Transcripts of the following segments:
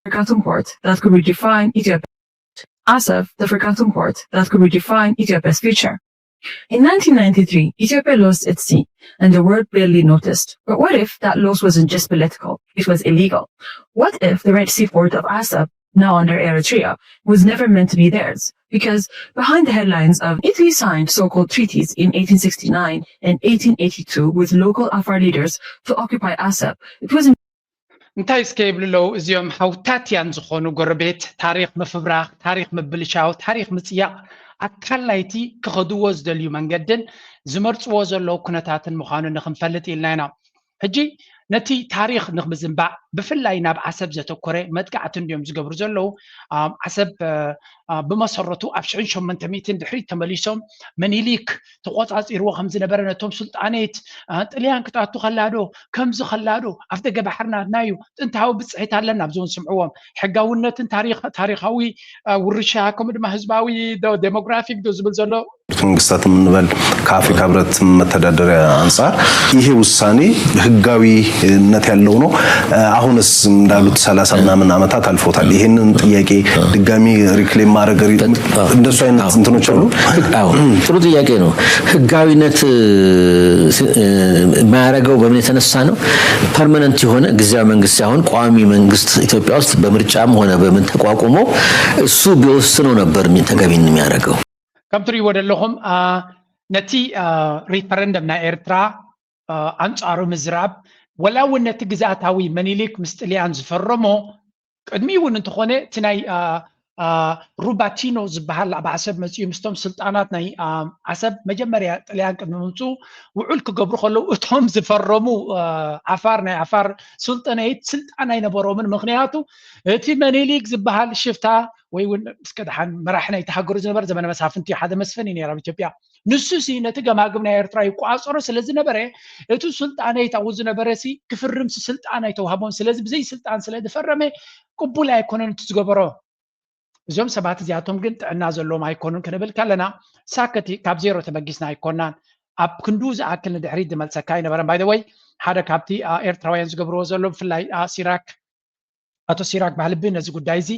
Khartoum port that could redefine Ethiopia. Asab, the Khartoum port that could redefine Ethiopia's future. In 1993, Ethiopia lost its sea, and the world barely noticed. But what if that loss wasn't just political? It was illegal. What if the Red Sea port of Asab, now under Eritrea, was never meant to be theirs? Because behind the headlines of Italy signed so-called treaties in 1869 and 1882 with local Afar leaders to occupy Asab, it wasn't እንታይ ስከይብልለው እዚኦም ሓውታት ያን ዝኾኑ ጎረቤት ታሪክ ምፍብራኽ ታሪክ ምብልሻው ታሪክ ምጽያቕ ኣካል ናይቲ ክኸድዎ ዝደልዩ መንገድን ዝመርጽዎ ዘለዉ ኩነታትን ምዃኑ ንኽንፈልጥ ኢልና ኢና ሕጂ ነቲ ታሪክ ንኽምዝንባዕ ብፍላይ ናብ ዓሰብ ዘተኮረ መጥቃዕቲ እንዲዮም ዝገብሩ ዘለዉ ዓሰብ ብመሰረቱ ኣብ 1800 ድሕሪት ተመሊሶም መኒሊክ ተቆጻጺርዎ ከም ዝነበረ ነቶም ሱልጣኔት ጥልያን ክጣቱ ከላዶ ከምዚ ከላዶ ኣፍ ደገ ባሕርና ናዩ ጥንታዊ ብጽሒት ኣለና ብዞን ስምዕዎም ሕጋውነትን ታሪኻዊ ውርሻ ከምኡ ድማ ህዝባዊ ዴሞግራፊክ ዝብል ዘሎ መንግስታት ምንበል ከአፍሪካ ህብረት መተዳደሪያ አንፃር ይሄ ውሳኔ ህጋዊነት ያለው ነው። አሁንስ እንዳሉት 30 ምናምን ዓመታት አልፎታል። ይሄንን ጥያቄ ድጋሚ ሪክሌም ማድረግ እንደሱ አይነት እንትኖች አሉ። ጥሩ ጥያቄ ነው። ህጋዊነት ማያረጋው በምን የተነሳ ነው? ፐርማነንት የሆነ ጊዜያዊ መንግስት ሳይሆን ቋሚ መንግስት ኢትዮጵያ ውስጥ በምርጫም ሆነ በምን ተቋቁሞ እሱ ቢወስነው ነበር ተገቢን የሚያደርገው። ከም ትሪእዎ ዘለኹም ነቲ ሪፈረንደም ናይ ኤርትራ አንጻሩ ምዝራብ ወላ እውን ነቲ ግዛእታዊ መኒሊክ ምስ ጥልያን ዝፈረሞ ቅድሚ እውን እንትኾነ እቲ ናይ ሩባቲኖ ዝበሃል ኣብ ዓሰብ መፅኡ ምስቶም ስልጣናት ናይ ዓሰብ መጀመርያ ጥልያን ቅድሚ ምምፅኡ ውዑል ክገብሩ ከለዉ እቶም ዝፈረሙ ዓፋር ናይ ዓፋር ስልጣነይት ስልጣን ኣይነበሮምን ምክንያቱ እቲ መኒሊክ ዝበሃል ሽፍታ ወይ እውን እስከዳሓን መራሒ ናይ ተሃገሩ ዝነበረ ዘመነ መሳፍንቲ ሓደ መስፈን ነይሩ ኣብ ኢትዮጵያ ንሱ ሲ ነቲ ገማግም ናይ ኤርትራ ይቋፀሮ ስለዝነበረ እቲ ስልጣነይት ኣብኡ ዝነበረ ሲ ክፍርም ስልጣን ኣይተዋህቦም ስለዚ ብዘይ ስልጣን ስለዝፈረመ ቅቡል ኣይኮነን እቲ ዝገበሮ እዞም ሰባት እዚኣቶም ግን ጥዕና ዘለዎም ኣይኮኑን ክንብል ከለና ሳከቲ ካብ ዜሮ ተበጊስና ኣይኮናን ኣብ ክንዱ ዝኣክል ንድሕሪት ዝመልሰካ ይነበረን ባይ ዘ ወይ ሓደ ካብቲ ኤርትራውያን ዝገብርዎ ዘሎ ብፍላይ ሲራክ አቶ ሲራክ ባህልቢ ነዚ ጉዳይ እዚ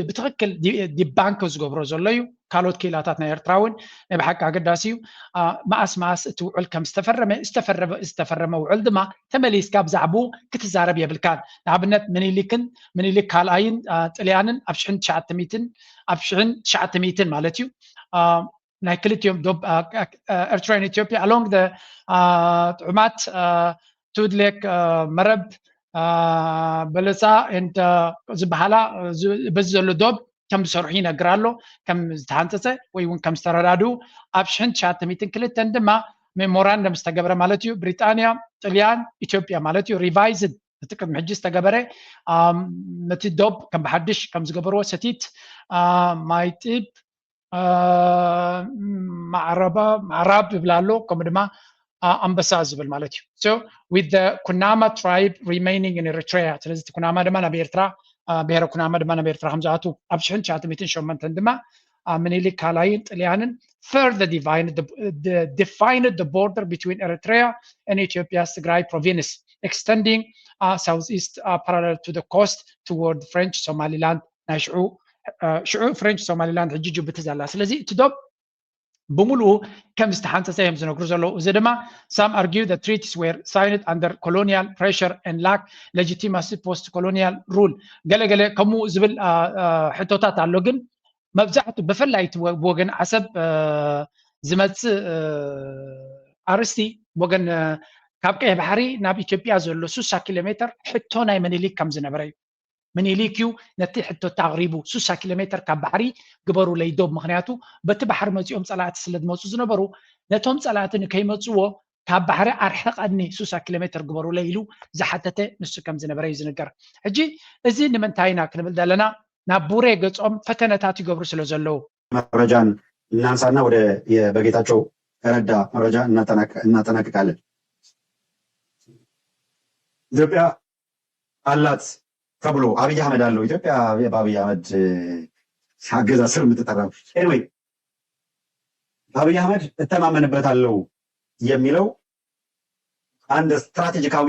ብትክክል ዲባንክ ዝገብሮ ዘሎ እዩ ካልኦት ኪላታት ናይ ኤርትራውን ናይ ብሓቂ ኣገዳሲ እዩ ማእስ እቲ ውዕል ከም ዝተፈረመ ውዕል ድማ ተመሊስካ ብዛዕባኡ ክትዛረብ የብልካን ንኣብነት ምኒሊክ ካልኣይን ጥልያንን ኣብ 1900 ማለት እዩ ናይ ክልቲኦም ኤርትራን ኢትዮጵያ along the ጥዑማት ትውድሌክ መረብ በለሳ እንተ ዝበሃላ በዚ ዘሎ ዶብ ከም ዝሰርሑ ይነግራሎ ከም ዝተሃንፀፀ ወይ እውን ከም ዝተረዳዱ ኣብ 1902 ድማ ሜሞራንደም ዝተገበረ ማለት እዩ ብሪጣንያ ጥልያን ኢትዮጵያ ማለት እዩ ሪቫይዝድ እቲ ቅድሚ ሕጂ ዝተገበረ ነቲ ዶብ ከም ብሓድሽ ከም ዝገበርዎ ሰቲት ማይጢብ ማዕራብ ይብላሎ ከምኡ ድማ አንበሳ ዝብል ማለት እዩ so with the Kunama tribe remaining in Eritrea ስለዚ ኩናማ ድማ ናብ ኤርትራ ብሔረ ኩናማ ድማ ናብ ኤርትራ ከም ዝኣቱ ኣብ 1908 ድማ ምኒሊክ ካልኣይን ጥልያንን further defined the border between Eritrea and Ethiopia's Tigray province extending southeast parallel to the coast toward French Somaliland ናይ ሽዑ French Somaliland ሕጂ ጅቡቲ ዘላ ስለዚ እቲ ዶብ በሙሉ ከም ዝተሓንፀፀ እዮም ዝነግሩ ዘለዉ እዚ ድማ some argue that treaties were signed under colonial pressure and lack legitimacy post colonial rule ገለገለ ከምኡ ዝብል ሕቶታት ኣሎ ግን መብዛሕትኡ ብፍላይ ወገን ዓሰብ ዝመፅእ ኣርስቲ ወገን ካብ ቀይ ባሕሪ ናብ ኢትዮጵያ ዘሎ 60 ኪሎ ሜትር ሕቶ ናይ ምኒሊክ ከም ዝነበረ እዩ ምኒሊክ እዩ ነቲ ሕቶት ኣቕሪቡ 60 ኪሎ ሜትር ካብ ባሕሪ ግበሩ ለይዶብ ምክንያቱ በቲ ባሕሪ መፂኦም ፀላእቲ ስለዝመፁ ዝነበሩ ነቶም ፀላእቲ ንከይመፅዎ ካብ ባሕሪ ኣርሕቐኒ 60 ኪሎ ሜትር ግበሩ ለይሉ ዝሓተተ ንሱ ከም ዝነበረ እዩ ዝንገር ሕጂ እዚ ንምንታይ ኢና ክንብል ዘለና ናብ ቡሬ ገጾም ፈተነታት ይገብሩ ስለ ዘለዉ መረጃን እናንሳና ወደ በጌታቸው ረዳ መረጃ እናጠናቅቃለን ኢትዮጵያ አላት ተብሎ አብይ አህመድ አለው ኢትዮጵያ በአብይ አህመድ አገዛዝ ስር የምትጠራው ኤኒዌይ አብይ አህመድ እተማመንበታለሁ የሚለው አንድ ስትራቴጂካዊ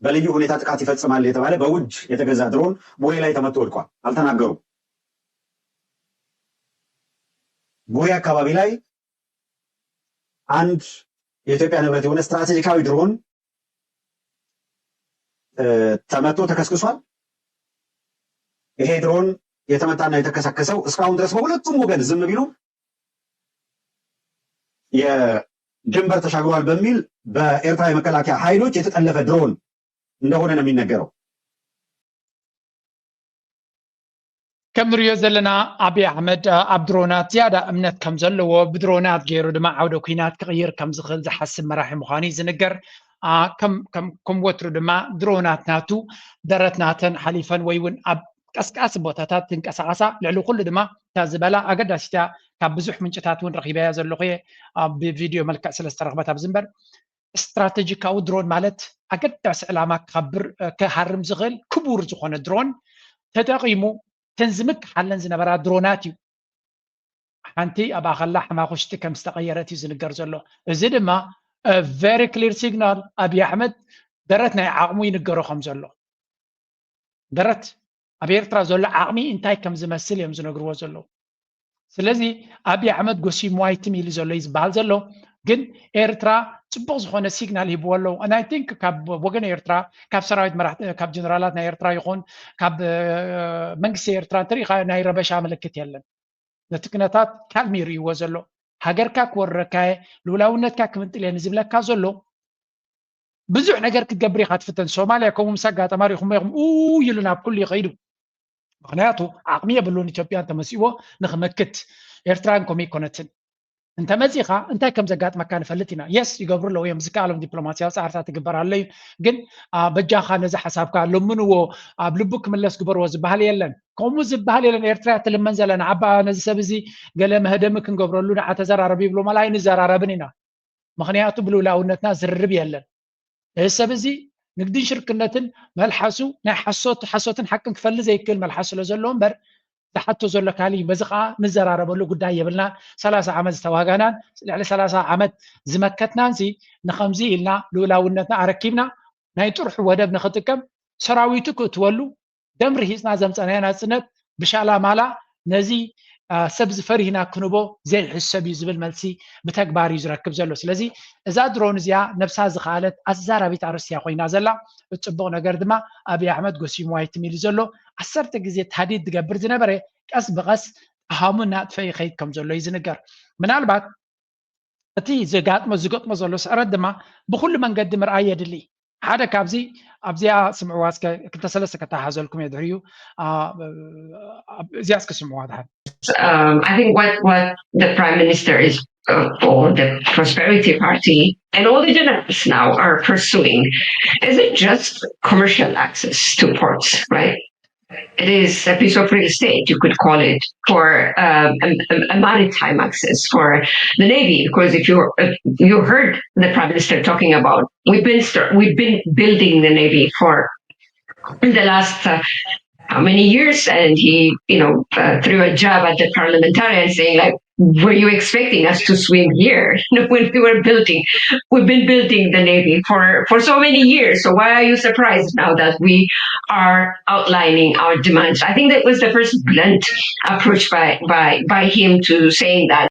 በልዩ ሁኔታ ጥቃት ይፈጽማል የተባለ በውድ የተገዛ ድሮን ቡሬ ላይ ተመቶ ወድቋል። አልተናገሩም። ቡሬ አካባቢ ላይ አንድ የኢትዮጵያ ንብረት የሆነ ስትራቴጂካዊ ድሮን ተመቶ ተከስክሷል። ይሄ ድሮን የተመታና የተከሰከሰው እስካሁን ድረስ በሁለቱም ወገን ዝም ቢሉ የድንበር ተሻግሯል በሚል በኤርትራ የመከላከያ ኃይሎች የተጠለፈ ድሮን እንደሆነ ነው የሚነገረው። كم نريو زلنا أبي أحمد عبدرونات زيادة أمنت كم زلوا بدرونات غيرو دما عودو كينات كغير كم زخل زحسن مراحي مخاني زنقر كم وترو دما درونات ناتو درت ناتن حليفا ويون أب كاسكاس بوتاتات تنكاسعاسا لعلو كل دما تازبالا أقد أشتا كابزوح من جتاتون رخيبا يزلوخي بفيديو ملكا سلسة رغبتا بزنبر استراتيجيكاو درون مالت أقد أسعلاما كبر كهرم زغل كبور زخون درون تتقيمو تنزمك حلن زنبرا دروناتي حنتي أبا خلاح ما خشت كم استغيرتي زنقر زلو زد ما very clear signal أبي أحمد درتنا عقمي نقرو خمزلو درت أبي إرترا زلو عقمي انتاي كم زمسل يم زنقرو زلو سلازي أبي أحمد قوسي موايتمي اللي زلو يزبال زلو جن إرترا تبغز خونه سيجنال يبولو أنا I think كاب وجن إرترا كاب سرايد مرات كاب جنرالات إرترا يكون كاب منكسي إرترا طريقة نايربش عمل كتيلن نتكنتات كالمير يوزلو هاجر كاك وركاي لولاونت كاك من تلين زبلك كازلو بزح نجر كتجبري خات فتن سوماليا كوم مسجع تماري خم يخم يلنا بكل يغيرو مخنياتو عقمية بلون إثيوبيا تمسيوه نخمكت إرتران كومي كونتن انت مزيخا انت كم زقات مكان فلتنا يس يقبر له يمسك على دبلوماسيا ساعات تقبر علي جن بجاخا نزح حسابك لمنو بلبك ملس قبر وزبهال يلن كوم زبهال يلن إرترا تلمنزلن عبا نزي سبزي قال ما هدمك نقبر له عتزر عربي بلو ملاي نزار عربنينا مخنياتو بلو لاونتنا زرب يلن السبزي نقدين شركنتن ملحسو نحسوت حسوتن حقن كفل زي كل ملحسو لزلون بر تحتو زلك علي بزقة نزرارة بلو قداي يبلنا 3 عمد استواغانا على 3 عمد زمكتنا نسي نخمزي إلنا لولا ونتنا عركيبنا نايترح ودب نختكم سراويتك تولو دمر هيسنا زمتنا سنت بشالا مالا نزي سبز فرينا كنبو زي الحسابي زبل ملسي بتكباري يزركب زلو سلازي إذا درون زيا نفسها زخالت أزارة بيت عرسيا خوينا زلا اتبقنا قردما أبي أحمد قسي موايت ميلي زلو عسرت جزية تهديد تقبر زنبري كأس بغس هامنا تفاي خيط كم زلو يزنقر من البعد أتي زقات ما زلو سأرد ما بكل من قدم رأي دلي هذا كابزي أبزيا سمعوا اسك كنت سلسة كتاحزلكم يدريو زياسك سمعوا هذا I think what the Prime Minister is or the Prosperity Party and all the generals now are pursuing isn't just commercial access to ports, right? It is a piece of real estate, you could call it, for a maritime access for the Navy. Because if you heard the Prime Minister talking about, we've been building the Navy for the last how many years, and he threw a jab at the parliamentarians saying like, were you expecting us to swim here when we've been building the Navy for so many years, so why are you surprised now that we are outlining our demands? I think that was the first blunt approach by him to saying that.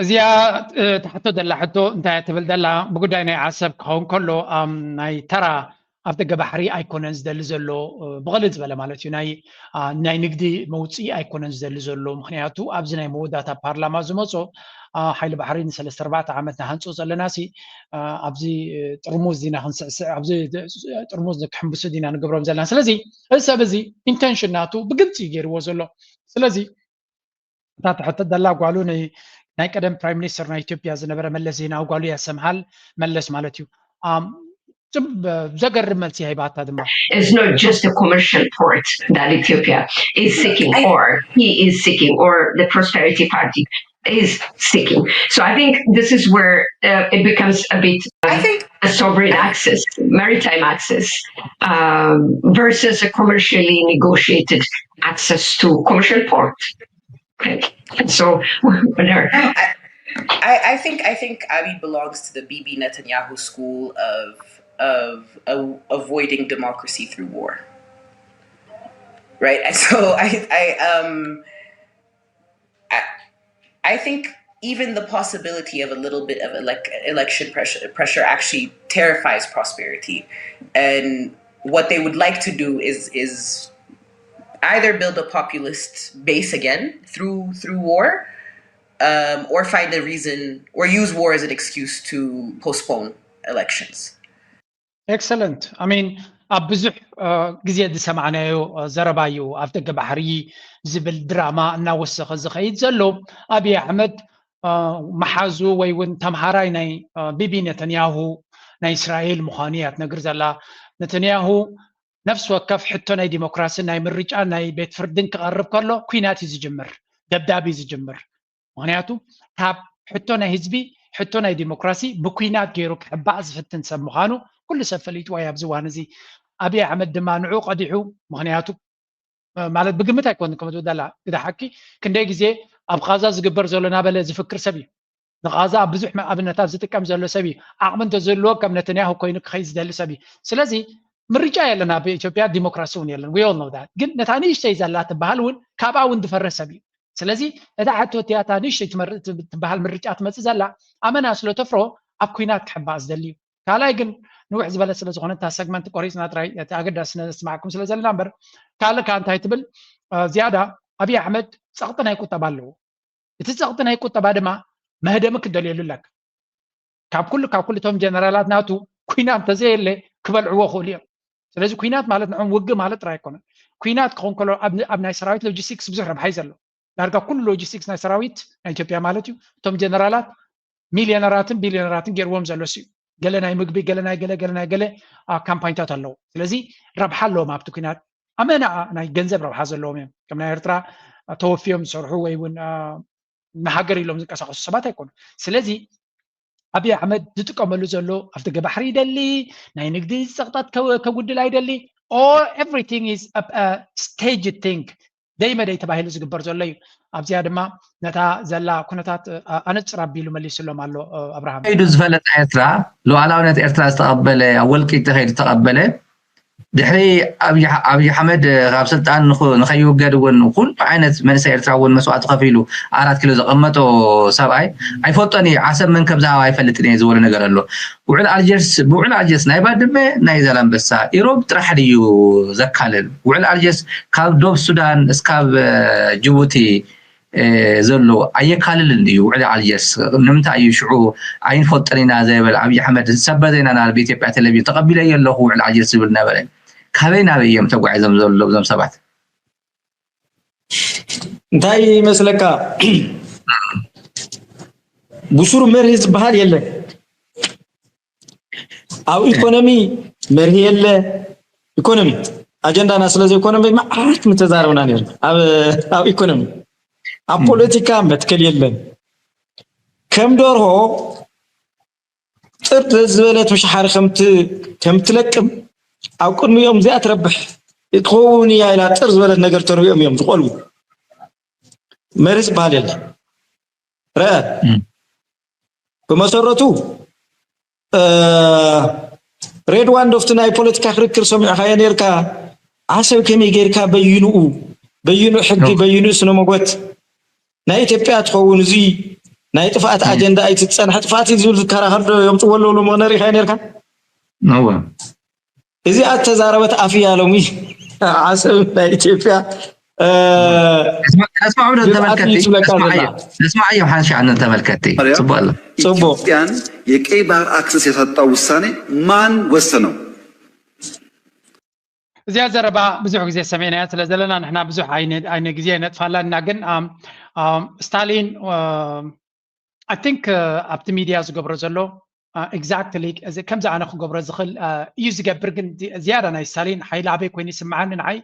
زيا تحتو دلا حتو انت تبل دلا بقداينا عصب كون كله ناي ترى أفتق بحري أيكونز دلزلو بغلط بلا مالتي ناي نقدي موتي أيكونز دلزلو مخنياتو أبزناي موداتا بارلاما زموتو حيل بحري نسال 4 عامتنا هنصو زلناسي أبزي ترموز دينا أبزي ترموز نكحنبسو دينا نقبرهم زلنا سلازي هسا بزي انتنشناتو بقلتي غير وزلو سلازي حتى دلا قالوا ناي قدم برايم مينستر نا إثيوبيا زنبره ملس زيناو قالوا يا سمحال ملس مالتيو It's not just a commercial port that Ethiopia is seeking, or he is seeking, or the Prosperity Party is seeking. So I think this is where it becomes a bit a sovereign access, maritime access, versus a commercially negotiated access to commercial port. Okay. So I think Abiy belongs to the Bibi Netanyahu school of of avoiding democracy through war. Right? And so I think even the possibility of a little bit of election pressure actually terrifies prosperity. And what they would like to do is either build a populist base again through war, or find a reason or use war as an excuse to postpone elections. Excellent. I mean, أبزح جزية سمعناه زربايو أفتك بحري زبل دراما ناوسخ زخيد زلو أبي أحمد محازو ويون تمهراي ناي بيبي نتنياهو ناي إسرائيل مخانيات نقر زلا نتنياهو نفس وكف حتى ناي ديمقراسي ناي مرجع ناي بيت فردن كقرب كله كويناتي زجمر دبدابي زجمر مخانياتو تاب حتى ناي هزبي حتى ناي ديمقراسي بكوينات غيرو كحبا زفتن سب مخانو كل سفليت ويا بزوان زي أبي أحمد دمانعو قديحو مخنياتو مالت بقمت أكون كم تقول إذا حكي كندي جزء أبغازا زجبر زلنا بله زفكر سبي نغازا بزح ما أبنا تاب زتكم زلوا سبي أعمل تزلوا كم نتنياهو كوينك خيز دل سبي سلازي من رجال لنا بإثيوبيا ديمقراطيون يلا we all know that قلت نتانيش شيء زلات بهالون كاباون دفر سبي سلازي إذا عدتوا تياتانيش شيء بهال من رجال تمس زلا أمنا سلو تفرو أبكينات حباز دليو كلا يجن نوع زبالة سلزقون انت سيجمنت كوريس ناتراي يتأكد نسمعكم سلزل نمبر كلا كان تايتبل زيادة أبي أحمد سقطنا يكون تبالو يتسقطنا يكون تبادل ما هدمك الدليل لك كاب كل توم جنرالات ناتو كوينات تزي اللي كبل عوه خوليا سلزق كوينات مالت نعم وجه مالت رايكون كوينات كون كلو أبناء سراويت لوجيستكس بزهر بحيزلو لارجع كل لوجيستكس ناي سراويت إثيوبيا مالتيو توم جنرالات مليونيراتن بليونيراتن غيروم زلوسيو قالنا مقبي قالنا كامباين تاتلو لذي ربح له ما بتكينات أمانة أنا جنزب ربح هذا اللوم كمان يرترى توفيهم سرحوا وين نهاجر لهم كسر السبات يكون سلذي أبي أحمد تتكمل زلوا أفتق بحري دلي ناي نقدي سقطات كود لاي دلي all everything is a staged thing دايما داي تباهي لزق برزولي أبزي هذا ما نتا زلا كنتات أنا تربي له ملي سلوا مالو أبراهام يدوز فلت إيرترا لو على ونت إيرترا استقبل أول كي تخيل تقبله دحري أبي حمد غاب سلطان نخيو جدون وكل عينت من سيرترا والمسوات خفيلو 4 كيلو زقمته سبعي أي فوتني عسب من كبزها واي فلتني زور نقول له وعلى الجرس ناي بعد ناي زلام بس يروب ترحليو زكالل وعلى الجرس كاب دوب السودان اسكاب جيبوتي زلو أي كالل اللي وعلى الجرس نمت أي شعو عين فوتنينا زي بالعبي حمد سبدنا أنا البيت بتاع تلفزيون تقبل أي اللي هو على الجرس بالنبلة كابينا بيوم تقع زم سبعة انتي مسلك بشور مرهز بحال يلا أو إيكونومي مرهي يلا إيكونومي أجندة نسل زي إيكونومي ما عارف متزارون عنير أو إيكونومي أو بوليتيكا متكل يلا كم دور هو ترد زبالة مش حار كم تلكم أو كل يوم زي أتربح يدخلوني يا إلى ترز ولا نقدر ترويهم يوم تقولوا مرز بالله رأى بمسرته ريد وان دفتنا بوليتيكا خريك سمع خيانيركا عسى كم يجيركا بينو حقي بينو سنموت نايت بيات خون زي نايت فات أجندة أي تتصنع حتى فاتي زول كره هرد يوم تقولوا له مناري خيانيركا نوع إذا أتزاربت أفيا لومي عسل إثيوبيا اسمعوا له تملكتي اسمع أيها حنش عن تملكتي صبوا يعني يكأي بار أكسس يسطا وساني مان وسنو زي زربا بزح زي سمعنا لازلنا نحن بزح عين جزية نتفعل ناقن ستالين I think أبت ميديا زقبر زلو exactly إذا كم زعنا خو قبر زخل يوزق برجن زيادة ناي ستالين حيلعبي كويني سمعنا نعي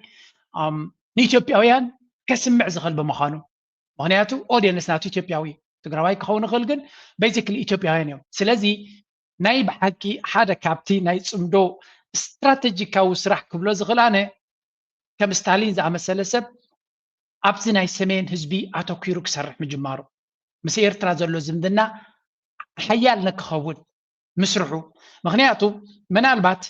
نيتوبياويان كسمع زخل بمخانو مهنياتو أودينس ناتو إثيوبياوي تقرأي كهون خلقن basically إثيوبياويان يوم سلازي ناي بحكي حدا كابتي ناي صمدو استراتيجيكاو سرح كبلو زغلانه كم ستالين زعما سلسب أبزي ناي سمين هزبي أتو كيروك سرح مجمارو مس إيرترا زلو زمدنا حيال نكخون مسرحو مغنياتو من البات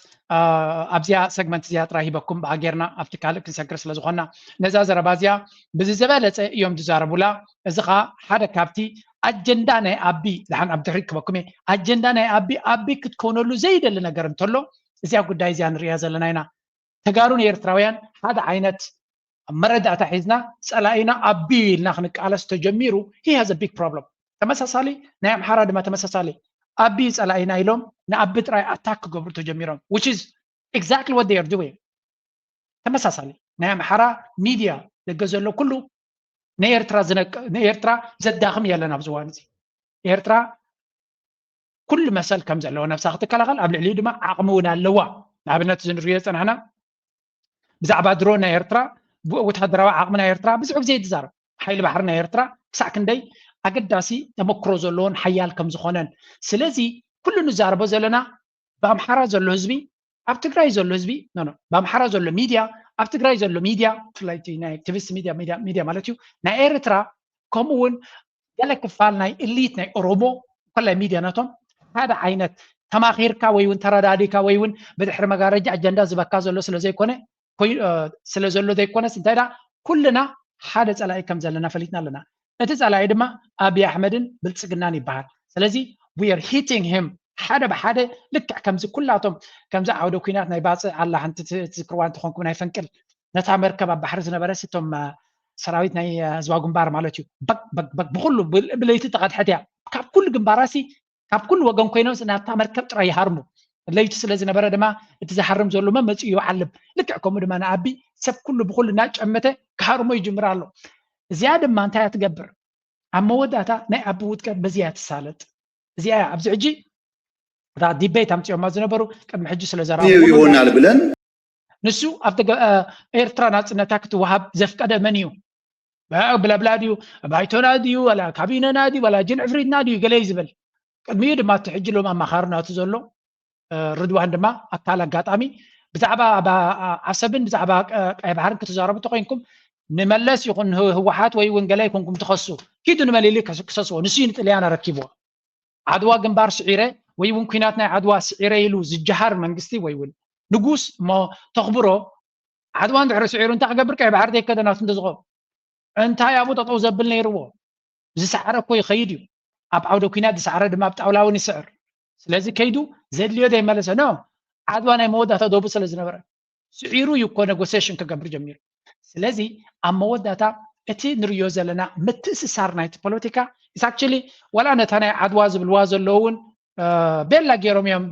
ابزيا سيجمنت زيا طرا هيبكم باغيرنا افتكال كنسكر سلازخنا نزازر بازيا بززبالص يوم تزاربولا ازخا حدا كابتي اجندا ناي ابي لحن عبد الحريك بكم اجندا ناي ابي كتكونلو زيدل ነገር እንተሎ እዚያ ጉዳይ ዚያ ንሪያ ዘለናይና ተጋሩን ኤርትራውያን ሓደ ዓይነት መረዳእታ ሒዝና ጸላኢና አቢ ኢልና ክንቃለስ ተጀሚሩ he has a big problem ተመሳሳሊ ናይ አምሓራ ድማ ተመሳሳሊ አቢ ጸላኢና ኢሎም ንአቢ ጥራይ አታክ ገብሩ ተጀሚሮም which is exactly what they are doing ተመሳሳሊ ናይ አምሓራ ሚዲያ ደገዘሎ ኩሉ ንኤርትራ ዘዳኽም የለን ኣብ ዝዋን እዚ ኤርትራ ኩሉ መሰል ከም ዘለዎ ነፍሳ ክትከላኸል ኣብ ልዕሊ ድማ ዓቕሚ እውን ኣለዋ ንኣብነት ዝንሪኦ ፀናሕና ብዛዕባ ድሮን ናይ ኤርትራ ወታደራዊ ዓቕሚ ናይ ኤርትራ ብዙሕ ግዜ ይዛረብ ሓይሊ ባሕሪ ናይ ኤርትራ ክሳዕ ክንደይ ኣገዳሲ ተመክሮ ዘለዎን ሓያል ከም ዝኾነን ስለዚ ኩሉ ንዛረቦ ዘለና ብኣምሓራ ዘሎ ህዝቢ ኣብ ትግራይ ዘሎ ህዝቢ ብኣምሓራ ዘሎ ሚድያ ኣብ ትግራይ ዘሎ ሚድያ ብፍላይ ናይ ኣክቲቪስት ሚድያ ማለት እዩ ናይ ኤርትራ ከምኡ እውን ገለ ክፋል ናይ ኤሊት ናይ ኦሮሞ ኮላይ ሚድያ ናቶም ሓደ ዓይነት ተማኺርካ ወይ እውን ተረዳዲካ ወይ እውን ብድሕሪ መጋረጃ ኣጀንዳ ዝበካ ዘሎ ስለዘይኮነ ስለዘሎ ዘይኮነስ እንታይ ዳ ኩልና ሓደ ጸላኢ ከም ዘለና ፈሊጥና ኣለና እቲ ጸላኢ ድማ አብይ ኣሕመድን ብልጽግናን ይበሃል ስለዚ we are hitting him ሓደ ብሓደ ልክዕ ከምዚ ኩላቶም ከምዚ ዓውደ ኩናት ናይ ባፅእ ኣላ ሓንቲ ትዝክርዋ እንትኾንኩም ናይ ፈንቅል ነታ መርከብ ኣብ ባሕሪ ዝነበረ ሲቶም ሰራዊት ናይ ህዝባዊ ግንባር ማለት እዩ በቅ ብኩሉ ብለይቲ ተቐድሐት እያ ካብ ኩሉ ግንባራሲ ካብ ኩሉ ወገን ኮይኖም ናታ መርከብ ጥራይ ይሃርሙ ለይቲ ስለ ዝነበረ ድማ እቲ ዝሓርም ዘሎ መመፅኡ ይዓልብ ልክዕ ከምኡ ድማ ንኣቢ ሰብ ኩሉ ብኩሉ እናጨመተ ክሃርሞ ይጅምር ኣሎ እዚኣ ድማ እንታይ ትገብር ኣብ መወዳእታ ናይ ኣቢ ውጥቀት በዚያ ትሳለጥ እዚኣ ኣብዚ ሕጂ ዳ ዲቤት ኣምፅኦማ ዝነበሩ ቅድሚ ሕጂ ስለ ዘረቡ ይሆናል ብለን ንሱ ኣብ ኤርትራ ናፅነታ ክትወሃብ ዘፍቀደ መን እዩ ብለብላ ድዩ ባይቶና ድዩ ወላ ካቢነና ድዩ ወላ ጅንዕፍሪትና ድዩ ገለ ዝብል ቅድሚኡ ድማ እቲ ሕጂ ሎም ኣማኻርናቱ ዘሎ ርድዋን ድማ ኣካል ኣጋጣሚ ብዛዕባ ዓሰብን ብዛዕባ ቀይ ባሕርን ክትዛረቡ ተኮይንኩም ንመለስ ይኹን ህወሓት ወይ እውን ገለ ይኮንኩም ትኸሱ ኪዱ ንመሊሊ ክሰስዎ ንሱ ንጥልያን ረኪብዎ ዓድዋ ግንባር ስዒረ ወይ እውን ኩናት ናይ ዓድዋ ስዒረ ኢሉ ዝጀሃር መንግስቲ ወይ እውን ንጉስ እሞ ተኽብሮ ዓድዋ እንድሕሪ ስዒሩ እንታይ ክገብር ቀይ ባሕሪ ዘይከደናቱ እንተዝኾ እንታይ ኣብኡ ጠጠው ዘብል ነይርዎ ዝሰዓረ እኮ ይኸይድ እዩ ኣብ ዓውደ ኩናት ዝሰዓረ ድማ ኣብ ጣውላ እውን ይስዕር ስለዚ ከይዱ ዘድልዮ ዘይመለሰ ኖ ዓድዋ ናይ መወዳእታ ደቡ ስለ ዝነበረ ስዒሩ እዩ እኮ ኔጎሲዬሽን ክገብር ጀሚሩ ስለዚ ኣብ መወዳእታ እቲ ንሪዮ ዘለና ምትእስሳር ናይቲ ፖለቲካ ኢስ ኣክቹሊ ዋላ ነታ ናይ ዓድዋ ዝብልዋ ዘለዉ እውን ቤላ ገይሮም እዮም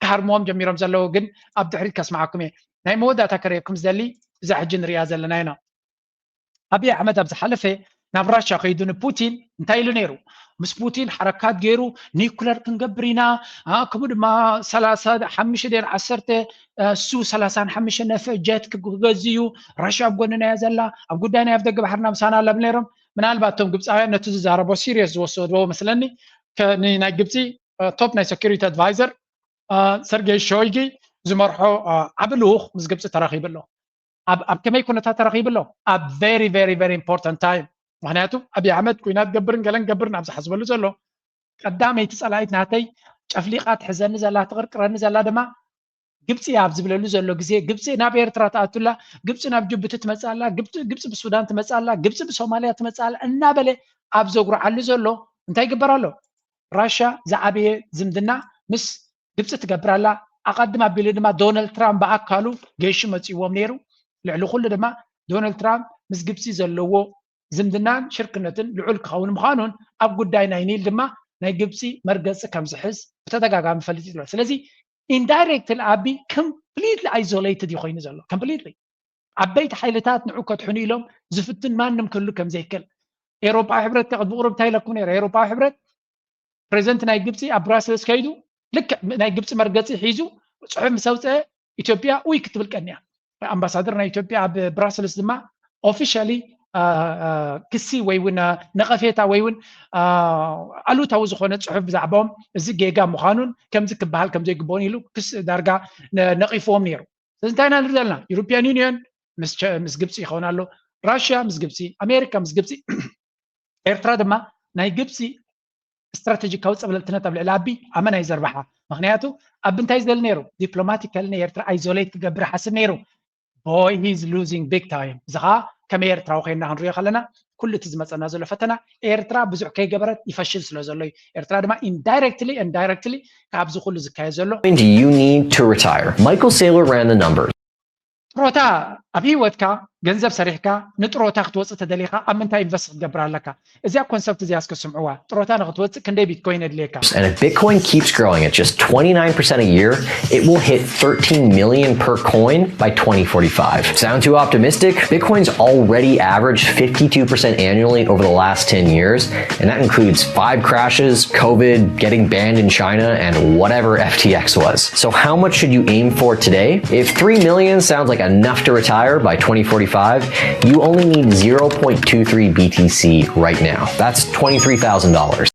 ክሃርምዎም ጀሚሮም ዘለዉ ግን ኣብ ድሕሪት ከስማዓኩም እየ ናይ መወዳእታ ከርእየኩም ዝደሊ እዛ ሕጂ ንሪኣ ዘለና ኢና ኣብይ ኣሕመድ ኣብ ዝሓለፈ ናብ ራሻ ከይዱ ንፑቲን እንታይ ኢሉ ነይሩ ምስ ፑቲን ሓረካት ገይሩ ኒኩለር ክንገብር ኢና ከምኡ ድማ 35 እሱ 35 ነፍዕ ጀት ክገዝዩ ራሻ ኣብ ጎንና እያ ዘላ ኣብ ጉዳይ ናይ ኣፍደገ ባሕርና ምሳና ኣለብ ነይሮም ምናልባት እቶም ግብፃውያን ነቲ ዝዛረቦ ሲሪየስ ዝወሰድዎ መስለኒ ናይ ግብፂ ቶፕ ናይ ሴኩሪቲ ኣድቫይዘር ሰርጌይ ሾይጊ ዝመርሖ ዓብ ልኡኽ ምስ ግብፂ ተራኺቡ ኣሎ ኣብ ከመይ ኩነታት ተራኺቡ ኣሎ ኣብ ቨሪ ኢምፖርታንት ታይም ምክንያቱ ኣብይ ኣሕመድ ኩናት ገብርን ገለን ገብርን ኣብ ዝሓስበሉ ዘሎ ቀዳመይቲ ጸላኢት ናተይ ጨፍሊቃ ትሕዘኒ ዘላ ትቕርቅረኒ ዘላ ድማ ግብፂ ኣብ ዝብለሉ ዘሎ ግዜ ግብፂ ናብ ኤርትራ ተኣቱላ ግብፂ ናብ ጅቡቲ ትመፃላ ግብፂ ብሱዳን ትመፃላ ግብፂ ብሶማልያ ትመፃላ እናበለ ኣብ ዘጉርዓሉ ዘሎ እንታይ ይግበር ኣሎ ራሻ ዝዓበየ ዝምድና ምስ ግብፂ ትገብራላ ኣቐድም ኣቢሉ ድማ ዶናልድ ትራምፕ ብኣካሉ ገይሹ መፅዎም ነይሩ ልዕሊ ኩሉ ድማ ዶናልድ ትራምፕ ምስ ግብፂ ዘለዎ ዝምድናን ሽርክነትን ልዑል ክኸውን ምዃኑን ኣብ ጉዳይ ናይ ኒል ድማ ናይ ግብፂ መርገፂ ከም ዝሕዝ ብተደጋጋሚ ፈሊጥ ይሎ ስለዚ ኢንዳይሬክትሊ ኣቢ ኮምፕሊትሊ ኣይዞሌትድ እዩ ኮይኑ ዘሎ ኮምፕሊትሊ ዓበይቲ ሓይልታት ንዑ ከትሕኑ ኢሎም ዝፍትን ማንም ክህሉ ከም ዘይክእል ኤሮፓዊ ሕብረት ቅድሚ ቁሩብ እንታይ ኢለኩም ነይሩ ኤሮፓዊ ሕብረት ፕሬዚደንት ናይ ግብፂ ኣብ ብራስልስ ከይዱ ልክዕ ናይ ግብፂ መርገፂ ሒዙ ፅሑፍ ምስ ኣውፅአ ኢትዮጵያ ውይ ክትብል ቀኒያ ኣምባሳደር ናይ ኢትዮጵያ ኣብ ብራስልስ ድማ ኦፊሻሊ ክሲ ወይ እውን ነቐፌታ ወይ እውን ኣሉታዊ ዝኾነ ፅሑፍ ብዛዕባኦም እዚ ጌጋ ምዃኑን ከምዚ ክበሃል ከም ዘይግብኦን ኢሉ ክስ ዳርጋ ነቒፎም ነይሩ ስለዚ እንታይ ኢና ንርኢ ዘለና ዩሮፒያን ዩኒየን ምስ ግብፂ ይኸውን ኣሎ ራሽያ ምስ ግብፂ ኣሜሪካ ምስ ግብፂ ኤርትራ ድማ ናይ ግብፂ استراتيجيكاዊ ፀብለልትነት ኣብ ልዕሊ ኣቢ ኣመና ይዘርባሓ ምክንያቱ ኣብ እንታይ ዝደሊ ነይሩ ዲፕሎማቲካሊ ንኤርትራ ኣይዞሌት ክገብር ሓስብ ነይሩ boy he's losing big time እዚ ከዓ ከመይ ኤርትራዊ ኮይና ክንሪኦ ከለና ኩሉ እቲ ዝመፀና ዘሎ ፈተና ኤርትራ ብዙሕ ከይገበረት ይፈሽል ስለ ዘሎ እዩ ኤርትራ ድማ indirectly ካብዚ ኩሉ ዝካየድ ዘሎ Do you need to retire? Michael Saylor ran the numbers. ጥሮታ ኣብ ሂወትካ ገንዘብ ሰሪሕካ ንጥሮታ ክትወፅእ ተደሊኻ ኣብ ምንታይ ኢንቨስት ክትገብር ኣለካ እዚኣ ኮንሰፕት እዚኣ እስክስምዕዋ ጥሮታ ንክትወፅእ ክንደይ ቢትኮይን የድልየካ And if Bitcoin keeps growing at just 29% a year, it will hit 13 million per coin by 2045. Sound too optimistic? Bitcoin's already averaged 52% annually over the last 10 years, and that includes 5 crashes, COVID, getting banned in China, and whatever FTX was. So how much should you aim for today? If 3 million sounds like enough to retire by 2045, you only need 0.23 BTC right now. That's $23,000.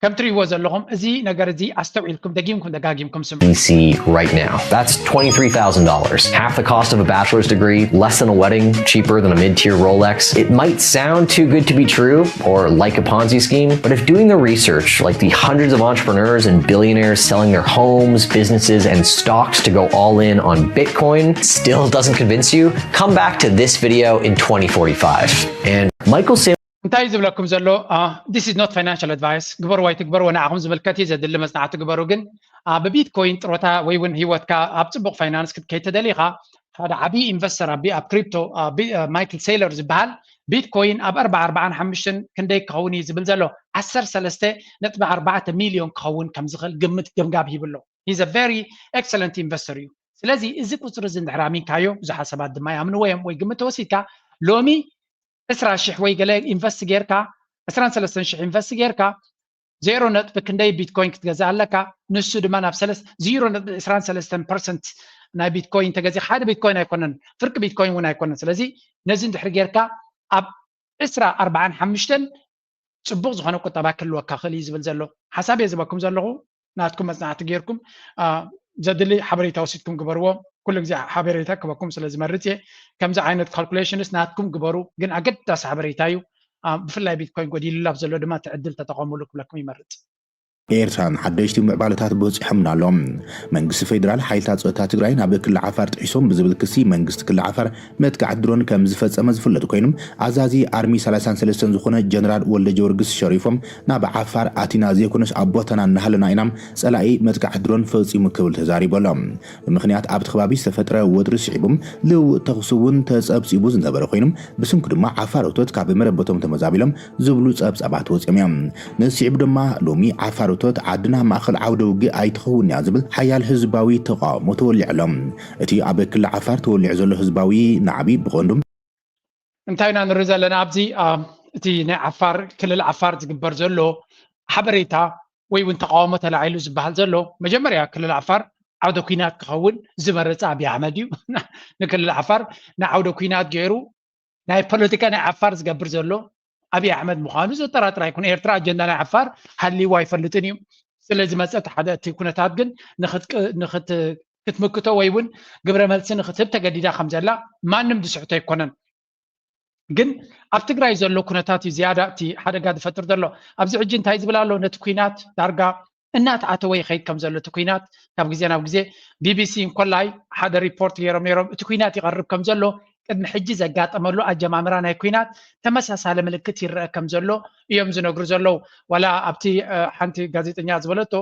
ከም ትሪእዎ ዘለኹም እዚ ነገር እዚ ኣስተውዒልኩም ደጋጊምኩም ስምዑ BTC right now. That's $23,000. Half the cost of a bachelor's degree, less than a wedding, cheaper than a mid-tier Rolex. It might sound too good to be true or like a Ponzi scheme, but if doing the research, like the hundreds of entrepreneurs and billionaires selling their homes, businesses, and stocks to go all in on Bitcoin still doesn't convince you, come back to this video in 2045. And Michael Saylor እንታይ ዝብለኩም ዘሎ this is not financial advice ግበርዎ ኣይትግበርዎ ንዓኹም ዝምልከት እዩ ዘድሊ መፅናዕቲ ትግበሩ ግን ብቢትኮይን ጥሮታ ወይ እውን ሂወትካ ኣብ ፅቡቅ ፋይናንስ ክትከይድ ተደሊኻ ሓደ ዓብዪ ኢንቨስተር ኣብ ክሪፕቶ ማይክል ሴይለር ዝበሃል ቢትኮይን ኣብ 445 ክንደይ ክኸውን እዩ ዝብል ዘሎ 13.4 ሚሊዮን ክኸውን ከም ዝኽእል ግምት ገምጋብ ሂብሎ he's a very excellent investor እዩ ስለዚ እዚ ቁፅሪ እዚ እንድሕር ኣሚንካዮ ብዙሓት ሰባት ድማ ያምንዎ እዮም ወይ ግምት ተወሲድካ ሎሚ 20,000 ወይ ገለ ኢንቨስት ጌርካ 23,000 ኢንቨስት ጌርካ 0 ክንደይ ቢትኮይን ክትገዛእ ኣለካ ንሱ ድማ ናብ 0.23% ናይ ቢትኮይን ተገዚእ ሓደ ቢትኮይን ኣይኮነን ፍርቂ ቢትኮይን እውን ኣይኮነን ስለዚ ነዚ እንድሕር ጌርካ ኣብ 45 ፅቡቅ ዝኾነ ቁጠባ ክህልወካ ክእል እዩ ዝብል ዘሎ ሓሳብ እየ ዝበኩም ዘለኹ ናትኩም መፅናዕቲ ጌርኩም ዘድሊ ሓበሬታ ወሲድኩም ግበርዎ ኩሉ ግዜ ሓበሬታ ክበኩም ስለ ዝመርፅ እየ ከምዚ ዓይነት ካልኩሌሽንስ ናትኩም ግበሩ ግን ኣገዳሲ ሓበሬታ እዩ ብፍላይ ቢትኮይን ጎዲሉላ ኣብ ዘሎ ድማ ትዕድል ተጠቐሙሉ ክብለኩም ይመርፅ ኤርትራን ሓደሽቲ ምዕባለታት በፂሖምን ኣሎም መንግስቲ ፌደራል ሓይልታት ፀጥታ ትግራይ ናብ ክልል ዓፋር ጥሒሶም ብዝብል ክሲ መንግስቲ ክልል ዓፋር መጥቃዕ ድሮን ከም ዝፈፀመ ዝፍለጥ ኮይኑ ኣዛዚ ኣርሚ 33 ዝኾነ ጀነራል ወልደ ጀወርግስ ሸሪፎም ናብ ዓፋር ኣቲና ዘይኮነስ ኣቦተና እናሃለና ኢና ፀላኢ መጥቃዕ ድሮን ፈፂሙ ክብል ተዛሪበሎም ብምክንያት ኣብቲ ከባቢ ዝተፈጥረ ወድሪ ስዒቦም ልውውጥ ተኽሲ እውን ተፀብፂቡ ዝነበረ ኮይኑ ብስንኩ ድማ ዓፋሮቶት ካብ መረበቶም ተመዛቢሎም ዝብሉ ፀብፀባት ወፂኦም እዮም ነስዒቡ ድማ ሎሚ ዓፋር ቶት ዓድና ማእኸል ዓውደ ውግእ ኣይትኸውን እያ ዝብል ሓያል ህዝባዊ ተቃውሞ ተወሊዕሎም እቲ ኣብ ክልል ዓፋር ተወሊዕ ዘሎ ህዝባዊ ናዕቢ ብቐንዱም እንታይ ኢና ንርኢ ዘለና ኣብዚ እቲ ናይ ዓፋር ክልል ዓፋር ዝግበር ዘሎ ሓበሬታ ወይ እውን ተቃውሞ ተላዒሉ ዝበሃል ዘሎ መጀመርያ ክልል ዓፋር ዓውደ ኩናት ክኸውን ዝመረፀ ኣብይ ኣሕመድ እዩ ንክልል ዓፋር ናይ ዓውደ ኩናት ገይሩ ናይ ፖለቲካ ናይ ዓፋር ዝገብር ዘሎ ኣብይ ኣሕመድ ምዃኑ ዘጠራጥር ኣይኮነ ኤርትራ ኣጀንዳ ናይ ዓፋር ሃሊዋ ኣይፈልጥን እዩ ስለዚ መፀት ሓደ እቲ ኩነታት ግን ክትምክቶ ወይ እውን ግብረ መልሲ ንክትህብ ተገዲዳ ከም ዘላ ማንም ዝስሕቶ ኣይኮነን ግን ኣብ ትግራይ ዘሎ ኩነታት እዩ ዝያዳ እቲ ሓደጋ ዝፈጥር ዘሎ ኣብዚ ሕጂ እንታይ ዝብል ኣሎ ነቲ ኩናት ዳርጋ እናተኣተወ ይኸይድ ከም ዘሎ እቲ ኩናት ካብ ግዜ ናብ ግዜ ቢቢሲ እንኮላይ ሓደ ሪፖርት ገይሮም ነይሮም እቲ ኩናት ይቐርብ ከም ዘሎ ቅድሚ ሕጂ ዘጋጠመሉ ኣጀማምራ ናይ ኩናት ተመሳሳለ ምልክት ይረአ ከም ዘሎ እዮም ዝነግሩ ዘለው ዋላ ኣብቲ ሓንቲ ጋዜጠኛ ዝበለቶ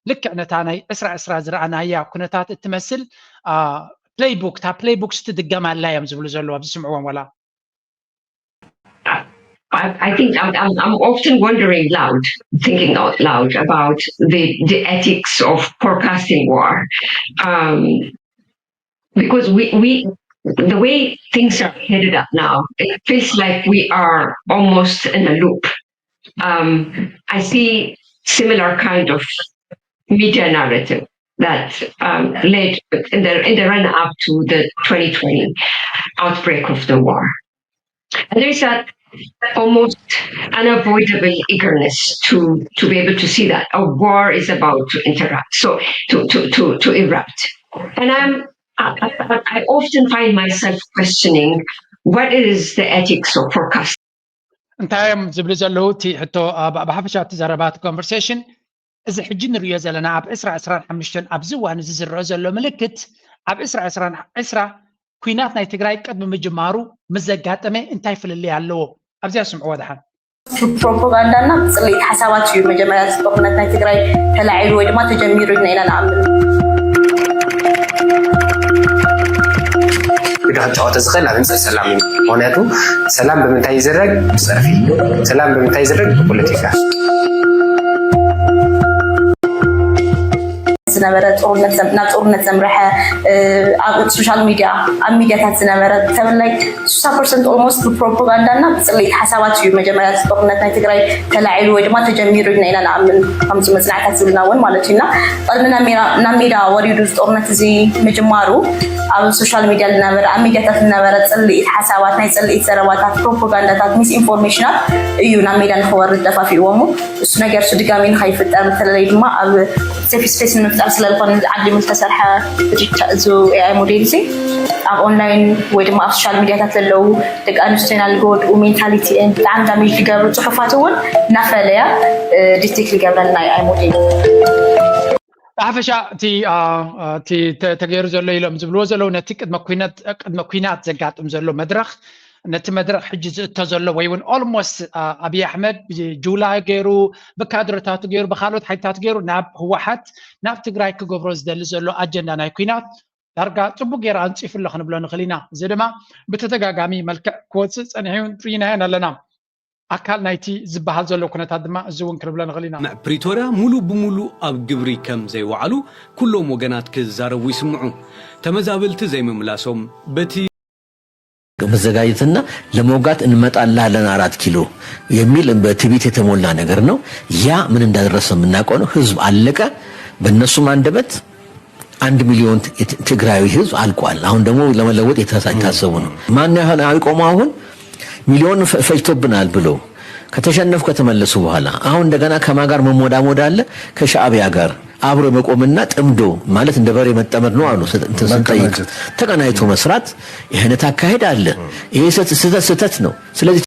ልክዕ ነታ ናይ 2020 ዝረኣናያ ኩነታት እትመስል ፕሌይቡክ ታ ፕሌይቡክ ስትድገማላ እዮም ዝብሉ ዘለው ኣብዚ ስምዕዎም ዋላ I think I'm often wondering thinking out loud about the ethics of forecasting war. Because we the way things are headed up now, it feels like we are almost in a loop. I see similar kind of media narrative that led in the run-up to the 2020 outbreak of the war. And there's that almost unavoidable eagerness to be able to see that a war is about to interrupt, so to erupt. And I often find myself questioning what is the ethics of forecasting. انتايم زبل زلو تي حتى بحفشات زربات conversation إذا حجين رياض لنا عب إسرع إسرع حمشتن أبزوان زر زلو ملكت عب إسرع إسرع كويناتنا يتقرأي قد بمجمارو مزقات أمي انتاي فللي علو أبزي أسمع واضحا بروباغندا صليت حسابات في مجمعات طبناتنا يتقرأي تلاعب وما تجميرنا إلى نعمل بدهم تعطي زغل على نسأل سلام هوناتو سلام بمنتهي يزرق بصرفي سلام بمنتهي يزرق بوليتيكا زنبرة ጦርነት ዘምረሐ ሶሻል ሚዲያ ኣብ ሚዲያታት ዝነበረ ተብላይ 60% ኦልሞስት ፕሮፓጋንዳ እና ጽሌት ሓሳባት እዩ መጀመርያ ጦርነት ናይ ትግራይ ተላዒሉ ወይ ድማ ተጀሚሩ ኢና ንኣምን ከምዚ መጽናዕታት ዝብልናውን ማለት እና ቀድምና ሜዳ ወሪዱ ጦርነት እዚ ምጅማሩ ኣብ ሶሻል ሚዲያ ዝነበረ ኣብ ሚዲያታት ዝነበረ ጽሌት ሓሳባት ናይ ጽሌት ዘረባታት ፕሮፓጋንዳታት ሚስ ኢንፎርሜሽናት እዩ ናብ ሜዳ ንኽወርድ ደፋፊዎሙ እሱ ነገር ድጋሚ ንኸይፍጠር በተለይ ድማ ኣብ ሴፍ ስፔስ ንምፍጣር ስለልኮነ ዓዲሙ ዝተሰርሐ ዙ ኤአይ ሞዴል እዚ ኣብ ኦንላይን ወይ ድማ ኣብ ሶሻል ሚዲያታት ዘለው ደቂ ኣንስትዮና ዝጎድኡ ሜንታሊቲአን ብጣዕሚ ዳሜጅ ዝገብሩ ፅሑፋት እውን ናፈለያ ዲቴክት ዝገብረና ኤአይ ሞዴል ሓፈሻ እቲ ተገይሩ ዘሎ ኢሎም ዝብልዎ ዘለው ነቲ ቅድመ ኩናት ዘጋጥም ዘሎ መድረኽ ነቲ መድረኽ ሕጂ ዝእቶ ዘሎ ወይ እውን ኦልሞስት ኣብይ ኣሕመድ ብጁላይ ገይሩ ብካድረታቱ ገይሩ ብካልኦት ሓይልታት ገይሩ ናብ ህወሓት ናብ ትግራይ ክገብሮ ዝደሊ ዘሎ ኣጀንዳ ናይ ኩናት ዳርጋ ፅቡቅ ጌራ ኣንፂፉ ኣሎ ክንብሎ ንኽእል ኢና እዚ ድማ ብተደጋጋሚ መልክዕ ክወፅእ ፀኒሑን ርኢናየን ኣለና ኣካል ናይቲ ዝበሃል ዘሎ ኩነታት ድማ እዚ እውን ክንብሎ ንኽእል ኢና ማዕ ፕሪቶርያ ሙሉእ ብሙሉእ ኣብ ግብሪ ከም ዘይወዓሉ ኩሎም ወገናት ክዛረቡ ይስምዑ ተመዛበልቲ ዘይምምላሶም በቲ መዘጋጀትና ለመውጋት እንመጣላለን 4 ኪሎ የሚል በትቢት የተሞላ ነገር ነው ያ ምን እንዳደረሰ የምናውቀው ነው ህዝብ አለቀ በእነሱም አንደበት 1 ሚሊዮን ትግራዊ ህዝብ አልቋል አሁን ደግሞ ለመለወጥ የታሰቡ ነው ማን ያህል አይቆም አሁን ሚሊዮን ፈጅቶብናል ብሎ ከተሸነፉ ከተመለሱ በኋላ አሁን እንደገና ከማጋር መሞዳሞድ አለ ከሻዕቢያ ጋር አብሮ መቆምና ጥምዶ ማለት እንደ በሬ መጠመድ ነው አሉ ተሰንጠይቅ ተቀናይቶ መስራት ይሄነት አካሄድ አለ ይሄ ስህተት ነው ስለዚህ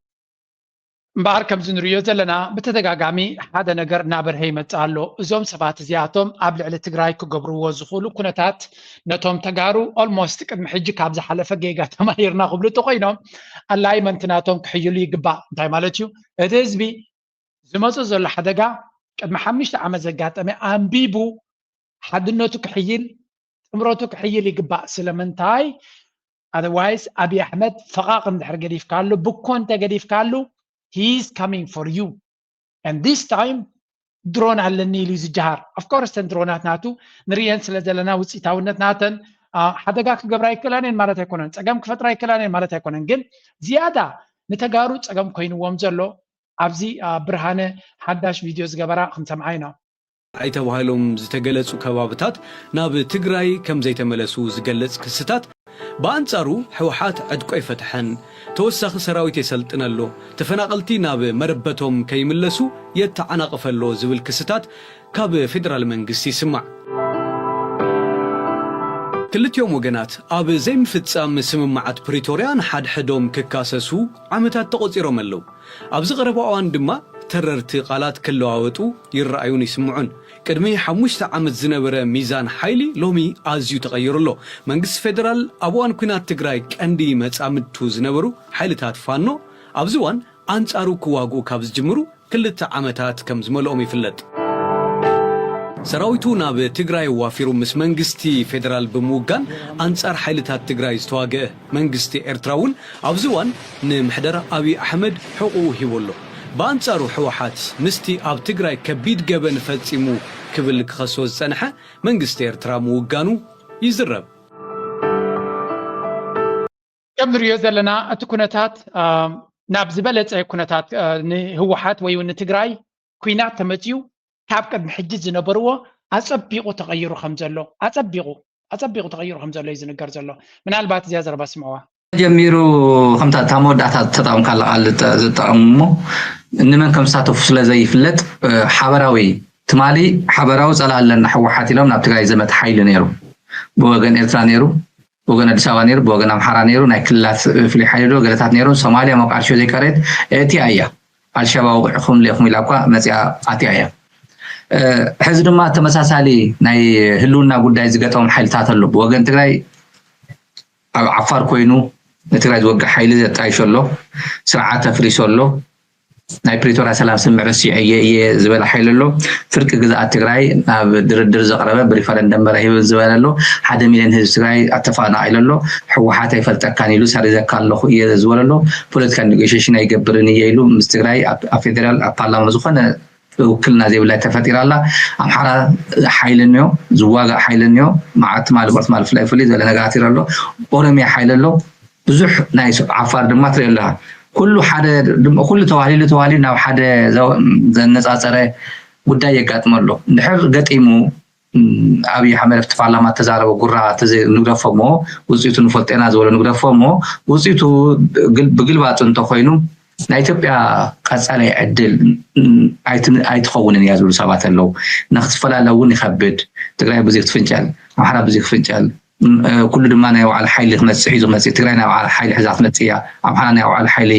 እምበኣር ከምዚ ንሪኦ ዘለና ብተደጋጋሚ ሓደ ነገር እናበርሀ ይመፅእ ኣሎ እዞም ሰባት እዚኣቶም ኣብ ልዕሊ ትግራይ ክገብርዎ ዝኽእሉ ኩነታት ነቶም ተጋሩ ኦልሞስት ቅድሚ ሕጂ ካብ ዝሓለፈ ጌጋ ተማሂርና ክብሉ ተኮይኖም ኣላይመንት ናቶም ክሕይሉ ይግባእ እንታይ ማለት እዩ እቲ ህዝቢ ዝመፅእ ዘሎ ሓደጋ ቅድሚ 5 ዓመት ዘጋጠመ ኣንቢቡ ሓድነቱ ክሕይል ጥምረቱ ክሕይል ይግባእ ስለምንታይ otherwise ኣብይ ኣሕመድ ፈቓቕ እንድሕር ገዲፍካሉ ብኮን ተገዲፍካሉ he is coming for you and this time ድሮን ኣለኒ ኢሉ ዝጀሃር of course ተን ድሮናት ናቱ ንሪአን ስለ ዘለና ውፅኢታውነት ናተን ሓደጋ ክገብራ ይክእላንን ማለት ኣይኮነን ፀገም ክፈጥራ ይክእላንን ማለት ኣይኮነን ግን ዝያዳ ንተጋሩ ፀገም ኮይንዎም ዘሎ ኣብዚ ብርሃነ ሓዳሽ ቪድዮ ዝገበራ ክንሰምዓ ኢና ኣይተባሂሎም ዝተገለጹ ከባብታት ናብ ትግራይ ከም ዘይተመለሱ ዝገልጽ ክስታት በአንጻሩ ሕወሓት ዕድቆ ይፈትሐን ተወሳኺ ሰራዊት የሰልጥነሎ ተፈናቀልቲ ናብ መረበቶም ከይምለሱ የተዓናቀፈሎ ዝብል ክስታት ካብ ፌደራል መንግስቲ ይስማዕ ክልቲኦም ወገናት ኣብ ዘይምፍጻም ስምምዓት ፕሪቶርያ ንሓድሕዶም ክካሰሱ ዓመታት ተቆፂሮም ኣለው ኣብዚ ቀረባ እዋን ድማ ተረርቲ ቃላት ክለዋወጡ ይረአዩን ይስምዑን ቅድሚ 5 ዓመት ዝነበረ ሚዛን ሓይሊ ሎሚ ኣዝዩ ተቀይሩሎ መንግስቲ ፌደራል ኣብ እዋን ኩናት ትግራይ ቀንዲ መጻምድቱ ዝነበሩ ሓይልታት ፋኖ ኣብዚ እዋን ኣንጻሩ ክዋግኡ ካብ ዝጅምሩ 2 ዓመታት ከም ዝመልኦም ይፍለጥ ሰራዊቱ ናብ ትግራይ ዋፊሩ ምስ መንግስቲ ፌደራል ብምውጋን አንጻር ሓይልታት ትግራይ ዝተዋግአ መንግስቲ ኤርትራውን ኣብዚ እዋን ንምሕደራ ኣብይ ኣሕመድ ሕቁ ሂቦሎ በአንጻሩ ሕወሓት ምስቲ ኣብ ትግራይ ከቢድ ገበን ፈጺሙ ክብል ክኸሶ ዝጸንሐ መንግስቲ ኤርትራ ምውጋኑ ይዝረብ ከም ንሪኦ ዘለና እቲ ኩነታት ናብ ዝበለፀ ኩነታት ንህወሓት ወይ ንትግራይ ኩናት ተመፅዩ ካብ ቅድሚ ሕጂ ዝነበርዎ ኣጸቢቑ ተቐይሩ ከም ዘሎ ኣጸቢቑ ተቐይሩ ከም ዘሎ ይዝንገር ዘሎ ምናልባት እዚያ ዘረባ ስምዕዋ ጀሚሩ ከምታ ታመወዳእታ ተጠቒምካ ቃል ዝጠቕሙ ንመን ከም ዝሳተፉ ስለ ዘይፍለጥ ሓበራዊ ትማሊ ሓበራዊ ፀላ ኣለና ሕወሓት ኢሎም ናብ ትግራይ ዘመት ሓይሊ ነይሩ ብወገን ኤርትራ ነይሩ ብወገን ኣዲስ ኣበባ ነይሩ ብወገን ኣምሓራ ነይሩ ናይ ክልላት ፍሉይ ሓይሊ ገለታት ነይሩ ሶማልያ ሞቃዲሾ ዘይቀረት እቲያ እያ አልሸባብ ወቅዕኹም ለኹም ኢላኳ መጽያ አትያ እያ ሕዚ ድማ ተመሳሳሊ ናይ ህልውና ጉዳይ ዝገጠም ሓይልታት ኣሎ ብወገን ትግራይ ኣብ ዓፋር ኮይኑ ትግራይ ዝወግዕ ሓይሊ ዘጣይሾ ኣሎ ስርዓት ኣፍሪሶ ኣሎ ናይ ፕሪቶሪያ ሰላም ስምዕ ረሲዐየ እየ ዝበለ ሓይሊ ኣሎ ፍርቂ ግዝኣት ትግራይ ናብ ድርድር ዘቕረበ ብሪፈረንደም መራሂብ ዝበለ ኣሎ 1 ሚልዮን ህዝቢ ትግራይ ኣተፈናቂሉ ኣሎ ሕወሓት ኣይፈልጠካን ኢሉ ሰሪዘካ ኣለኹ እየ ዝበለ ኣሎ ፖለቲካ ኔጎሽሽን ኣይገብርን እየ ኢሉ ምስ ትግራይ ኣብ ፌደራል ኣብ ፓርላማ ዝኾነ ውክልና ዘይብላይ ተፈጢራ ኣላ ኣምሓራ ሓይሊ እንዮ ዝዋጋእ ሓይሊ እንዮ መዓልቲ ማልቆት ማልፍ ላይ ፍልይ ዝበለ ነገራት ይረ ኣሎ ኦሮሚያ ሓይሊ ኣሎ ብዙሕ ናይ ዓፋር ድማ ትሪኦ ኣለካ ኩሉ ሓደ ኩሉ ተዋሂሉ ናብ ሓደ ዘነፃፀረ ጉዳይ የጋጥሞ ኣሎ እንድሕር ገጢሙ ኣብይ ኣሕመድ ኣብቲ ፓርላማ ተዛረበ ጉራ ንግደፎ እሞ ውፅኢቱ ንፈልጤና ዝበሎ ንግደፎ እሞ ውፅኢቱ ብግልባጩ እንተኮይኑ ናይ ኢትዮጵያ ቀጻላይ ዕድል ኣይትኸውንን እያ ዝብሉ ሰባት ኣለዉ ንክትፈላለ እውን ይከብድ ትግራይ ብዙሕ ትፍንጨል ኣምሓራ ብዙሕ ትፍንጨል ኩሉ ድማ ናይ ባዕሉ ሓይሊ ክመፅእ ሒዙ ክመፅእ ትግራይ ናይ ባዕሉ ሓይሊ ሒዛ ክትመፅእ እያ ኣምሓራ ናይ ባዕሉ ሓይሊ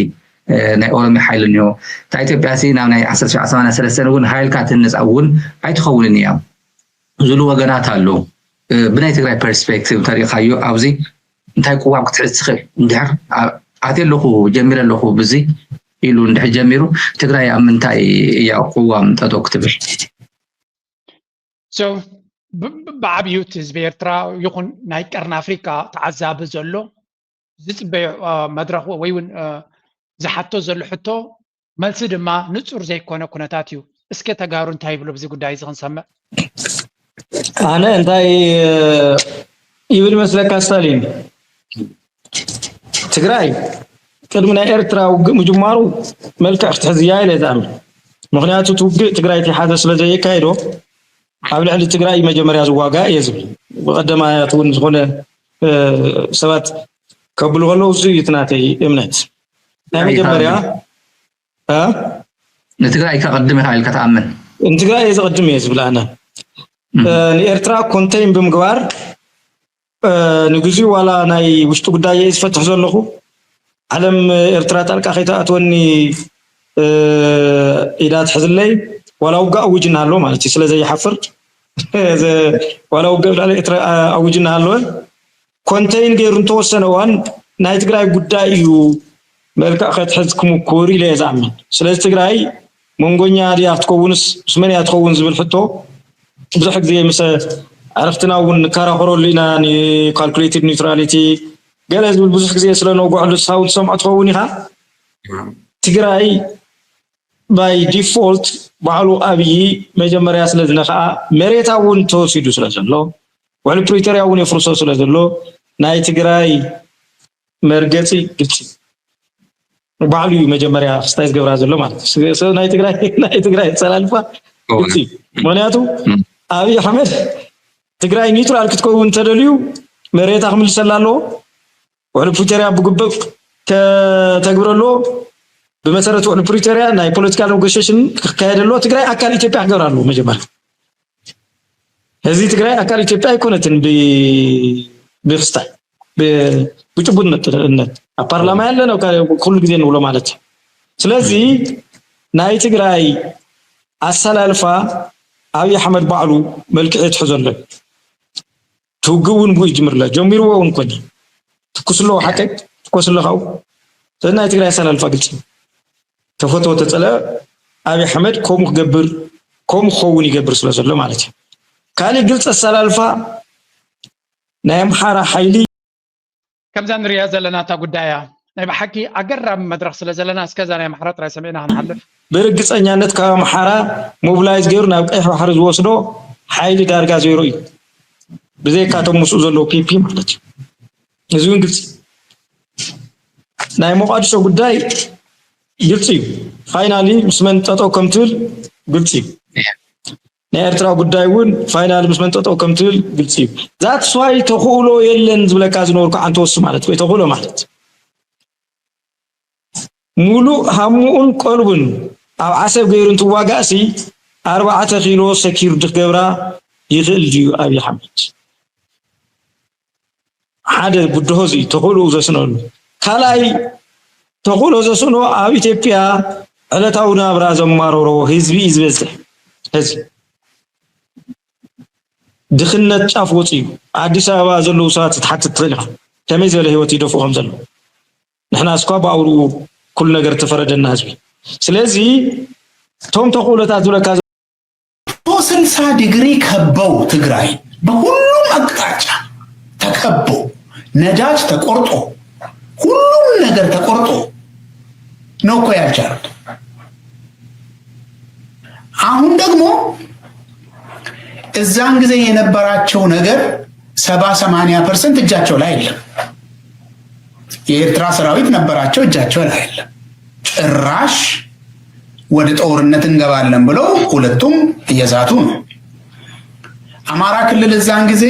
ናይ ኦሮሚያ ሓይሊ እንዮ እታ ኢትዮጵያ ሲ ናብ ናይ 1983 እውን ሃይልካ ትህነፃ እውን ኣይትኸውንን እያ ዝብሉ ወገናት ኣለዉ ብናይ ትግራይ ፐርስፔክቲቭ ተሪእኻዮ ኣብዚ እንታይ ቁዋም ክትሕዝ ትኽእል እንድሕር ኣትየ ኣለኹ ጀሚረ ኣለኹ ብዚ ኢሉ እንድሕር ጀሚሩ ትግራይ ኣብ ምንታይ እያ ቁዋም ጠጠው ክትብል بعبيو تزبيرترا يكون نايكرن أفريقيا تعذاب زلوا زتبع مدرخ ويون زحتو زلوا حتو ملسد ما نصور زي كنا تاتيو اسكت تجارون تايبلو بزي قداي زغن سما أنا أنتي يبدو مثلك أستالين تقرأي كلمنا إيرترا ومجمارو ملك اختزياء لزعم مغنياتو توقع تقرأي في حادث لزي كايرو ኣብ ልዕሊ ትግራይ መጀመርያ ዝዋጋእ እየ ዝብል ብቀዳማያት እውን ዝኾነ ሰባት ከብሉ ከለዉ እዚ እዩ ናተይ እምነት ናይ መጀመርያ ንትግራይ ከቀድም ኢኻ ኢልካ ተኣምን ንትግራይ እየ ዝቐድም እየ ዝብል ኣነ ንኤርትራ ኮንቴይን ብምግባር ንግዚኡ ዋላ ናይ ውሽጢ ጉዳይ እየ ዝፈትሕ ዘለኹ ዓለም ኤርትራ ጣልቃ ከይተኣትወኒ ኢዳ ትሕዝለይ ولا وقع وجنا له مالتي سلا زي حفر ولا وقع على وجنا له كونتين غيرن توسنوان ناي تግራይ ጉዳይ እዩ መልካ ከተሕዝኩም ኮሪ ለዛምን ስለዚ ትግራይ መንጎኛ ዲያ ትከውንስ ስመን ያትከውን ዝብል ሕቶ ብዙሕ ግዜ ምስ عرفتنا ونكراخرولنا ني calculated neutrality ገለ ዝብል ብዙሕ ግዜ ስለነውጓሉ ሳውንድ ሰምዖ ትኸውን ኢኻ ትግራይ by default ባዕሉ ኣብይ መጀመርያ ስለዝነኻ መሬታውን ተወሲዱ ስለዘሎ ወል ፕሪቶሪያውን የፍርሶ ስለዘሎ ናይ ትግራይ መርገፂ ግልጽ ባዕሉ መጀመርያ ክስታይ ዝገብራ ዘሎ ማለት ነው ናይ ትግራይ ተላልፋ ግልጽ ምክንያቱ ኣብይ ኣሕመድ ትግራይ ኒውትራል ክትከውን ተደልዩ መሬታ ክምልሰላሎ ወል ፕሪቶሪያ ብግብቅ ተግብረሎ بمسألة البريتوريا ناي political negotiation كايدلو تግራይ አካል ኢትዮጵያ ገራሉ መጀመሪያ هذه تግራይ አካል ኢትዮጵያ አይኮነትን በፍስታይ በጭቡነት ፓርላማ ያለ ነው ሁሉ ጊዜ ነው ለማለት ስለዚህ ናይ ትግራይ አሰላልፋ አብይ አህመድ ባዕሉ መልክዕ ትሕዘለ ትውግውን ቡ ይጅምርላ ጀሚሩውን ኮኒ ትኩስሎ ሐቀቅ ትኩስሎው ናይ ትግራይ አሰላልፋ ግልጽ ተፈቶ ተጸለ አብይ አህመድ ኮም ገበር ኮም ኾውን ይገብር ስለዘለ ማለት ነው ካሊ ግልጽ አሰላልፋ ናይ አምሓራ ኃይሊ ከምዛን ሪያ ዘለና ታ ጉዳያ ናይ በሐቂ አገራብ መድረኽ ስለዘለና እስከዛ ናይ አምሓራ ጥራይ ሰሜና ንሐልፍ በርግጸኛነት ከአምሓራ ሞቢላይዝ ገይሩ ናብ ቀይ ባሕር ዝወስዶ ኃይሊ ዳርጋ ዜሮ እዩ በዘይ ካተሙሱ ዘሎ ፒፒ ማለት ነው እዚውን ግልጽ ናይ ሞቃዲሾ ጉዳይ ግልጽ እዩ ፋይናሊ ምስመን ጠጠው ከምትብል ግልጽ እዩ ናይ ኤርትራ ጉዳይውን ፋይናሊ ምስመን ጠጠው ከምትብል ግልጽ እዩ ዛት ስዋይ ተኽእሎ የለን ዝብለካ ዝነበርኩ አንተ ወስ ማለት ወይ ተኽእሎ ማለት ሙሉ ሃሙኡን ቆልቡን ኣብ ዓሰብ ገይሩን ትዋጋእሲ 4 ኪሎ ሰኪር ድገብራ ይኽእል ድዩ ኣብይ አሕመድ ሓደ ጉድሆዚ ተኽእሎ ዘስነሉ ካላይ ተኽእሎ ዘስኖ ኣብ ኢትዮጵያ ዕለታዊ ናብራ ዘማርሮ ህዝቢ ዝበዝሕ ህዝቢ ድኽነት ጫፍ ወፂኡ አዲስ አበባ ዘለዉ ሰባት ተሓትት ትኽእል ኢኻ ከመይ ዝበለ ህይወት ይደፍኡ ከም ዘሎ ንሕና እስኳ ብኣውርኡ ኩሉ ነገር ተፈረደና ህዝቢ ስለዚ ቶም ተኽእሎታት ዝብለካ 60 ዲግሪ ከበው ትግራይ በሁሉም አቅጣጫ ተከበው ነዳጅ ተቆርጦ ሁሉም ነገር ተቆርጦ ነው እኮ ያልቻሉት። አሁን ደግሞ እዛን ጊዜ የነበራቸው ነገር 70-80% እጃቸው ላይ የለም። የኤርትራ ሰራዊት ነበራቸው እጃቸው ላይ የለም። ጭራሽ ወደ ጦርነት እንገባለን ብለው ሁለቱም እየዛቱ ነው። አማራ ክልል እዛን ጊዜ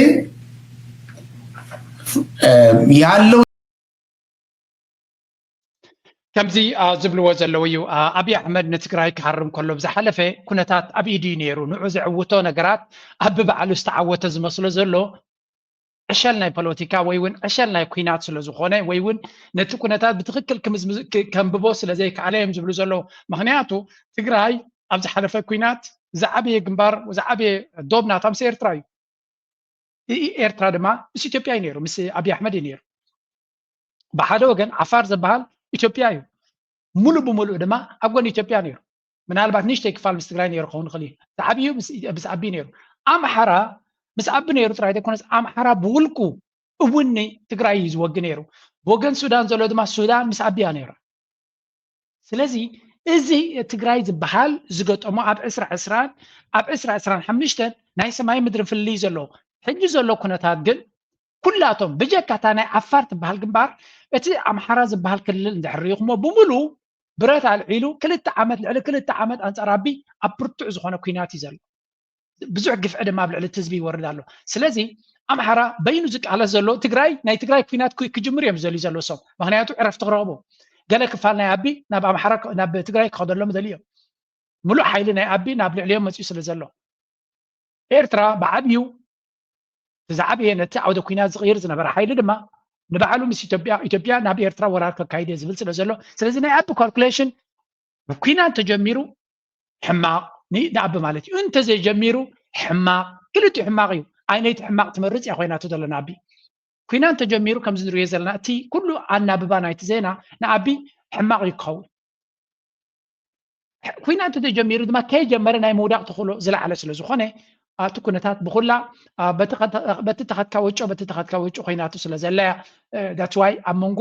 ያለው ከምዚ ዝብልዎ ዘለዉ እዩ አብይ አሕመድ ንትግራይ ክሃርም ከሎ ብዝሓለፈ ኩነታት ኣብ ኢዱ ነይሩ ንዑ ዘዕውቶ ነገራት ኣብ በዓሉ ዝተዓወተ ዝመስሎ ዘሎ ዕሸል ናይ ፖለቲካ ወይ እውን ዕሸል ናይ ኩናት ስለ ዝኾነ ወይ እውን ነቲ ኩነታት ብትክክል ከምብቦ ስለ ዘይከኣለ እዮም ዝብሉ ዘለዉ ምክንያቱ ትግራይ ኣብ ዝሓለፈ ኩናት ዝዓበየ ግንባር ዝዓበየ ዶብ ናታ ምስ ኤርትራ እዩ ኤርትራ ድማ ምስ ኢትዮጵያ እዩ ነይሩ ምስ አብይ አሕመድ እዩ ነይሩ ብሓደ ወገን ዓፋር ዝበሃል ኢትዮጵያ እዩ ሙሉእ ብሙሉእ ድማ ኣብ ጎኒ ኢትዮጵያ ነይሩ ምናልባት ንእሽተይ ክፋል ምስ ትግራይ ነይሩ ክኸውን ይኽእል እዩ ዝዓብዩ ምስ ዓቢ ነይሩ ኣምሓራ ምስ ዓቢ ነይሩ ጥራይ ዘይኮነስ ኣምሓራ ብውልቁ እውን ትግራይ እዩ ዝወጊ ነይሩ ብወገን ሱዳን ዘሎ ድማ ሱዳን ምስ ዓቢያ ነይሩ ስለዚ እዚ ትግራይ ዝበሃል ዝገጠሞ ኣብ 2020 ኣብ 2025 ናይ ሰማይ ምድሪ ፍልይ ዘሎ ሕጂ ዘሎ ኩነታት ግን ኩላቶም ብጀካታ ናይ ዓፋር ትበሃል ግንባር እቲ ኣምሓራ ዝበሃል ክልል እንድሕሪኹሞ ብሙሉእ ብረት ኣልዒሉ 2 ዓመት ልዕሊ 2 ዓመት አንፃር ኣቢ ኣብ ብርቱዕ ዝኾነ ኩናት እዩ ዘሎ ብዙሕ ግፍዒ ድማ ኣብ ልዕሊ ህዝቢ ይወርድ ኣሎ ስለዚ ኣምሓራ በይኑ ዝቃለስ ዘሎ ትግራይ ናይ ትግራይ ኩናት ክጅምር እዮም ዘልዩ ዘሎ ሰም ምክንያቱ ዕረፍቲ ክረኽቡ ገለ ክፋል ናይ ኣቢ ናብ ኣምሓራ ናብ ትግራይ ክኸደሎም ደልዮም ሙሉእ ሓይሊ ናይ ኣቢ ናብ ልዕሊኦም መፅኡ ስለ ዘሎ ኤርትራ ብዓብዩ ዝዓበየ ነቲ ዓውደ ኩናት ዝቕይር ዝነበረ ሓይሊ ድማ ንባዕሉ ምስ ኢትዮጵያ ናብ ኤርትራ ወራር ከካይድ ዝብል ስለ ዘሎ ስለዚ ናይ ኣቢ ካልኩሌሽን ኩናት ተጀሚሩ ሕማቕ ንኣቢ ማለት እዩ እንተዘይጀሚሩ ሕማቕ ክልቲኡ ሕማቕ እዩ ዓይነይቲ ሕማቕ ትመርፅ እያ ኮይናቱ ዘለና ኣቢ ኩናት ተጀሚሩ ከምዚ ንሪኦ ዘለና እቲ ኩሉ ኣናብባ ናይቲ ዜና ንኣቢ ሕማቕ እዩ ክኸውን ኩናት ተጀሚሩ ድማ ከይጀመረ ናይ ምውዳቕ ተኽእሎ ዝለዓለ ስለ ዝኾነ እቲ ኩነታት ብኩላ በቲ ተኸትካ ወጮ ኮይናቱ ስለ ዘለያ ዳትስ ዋይ ኣብ መንጎ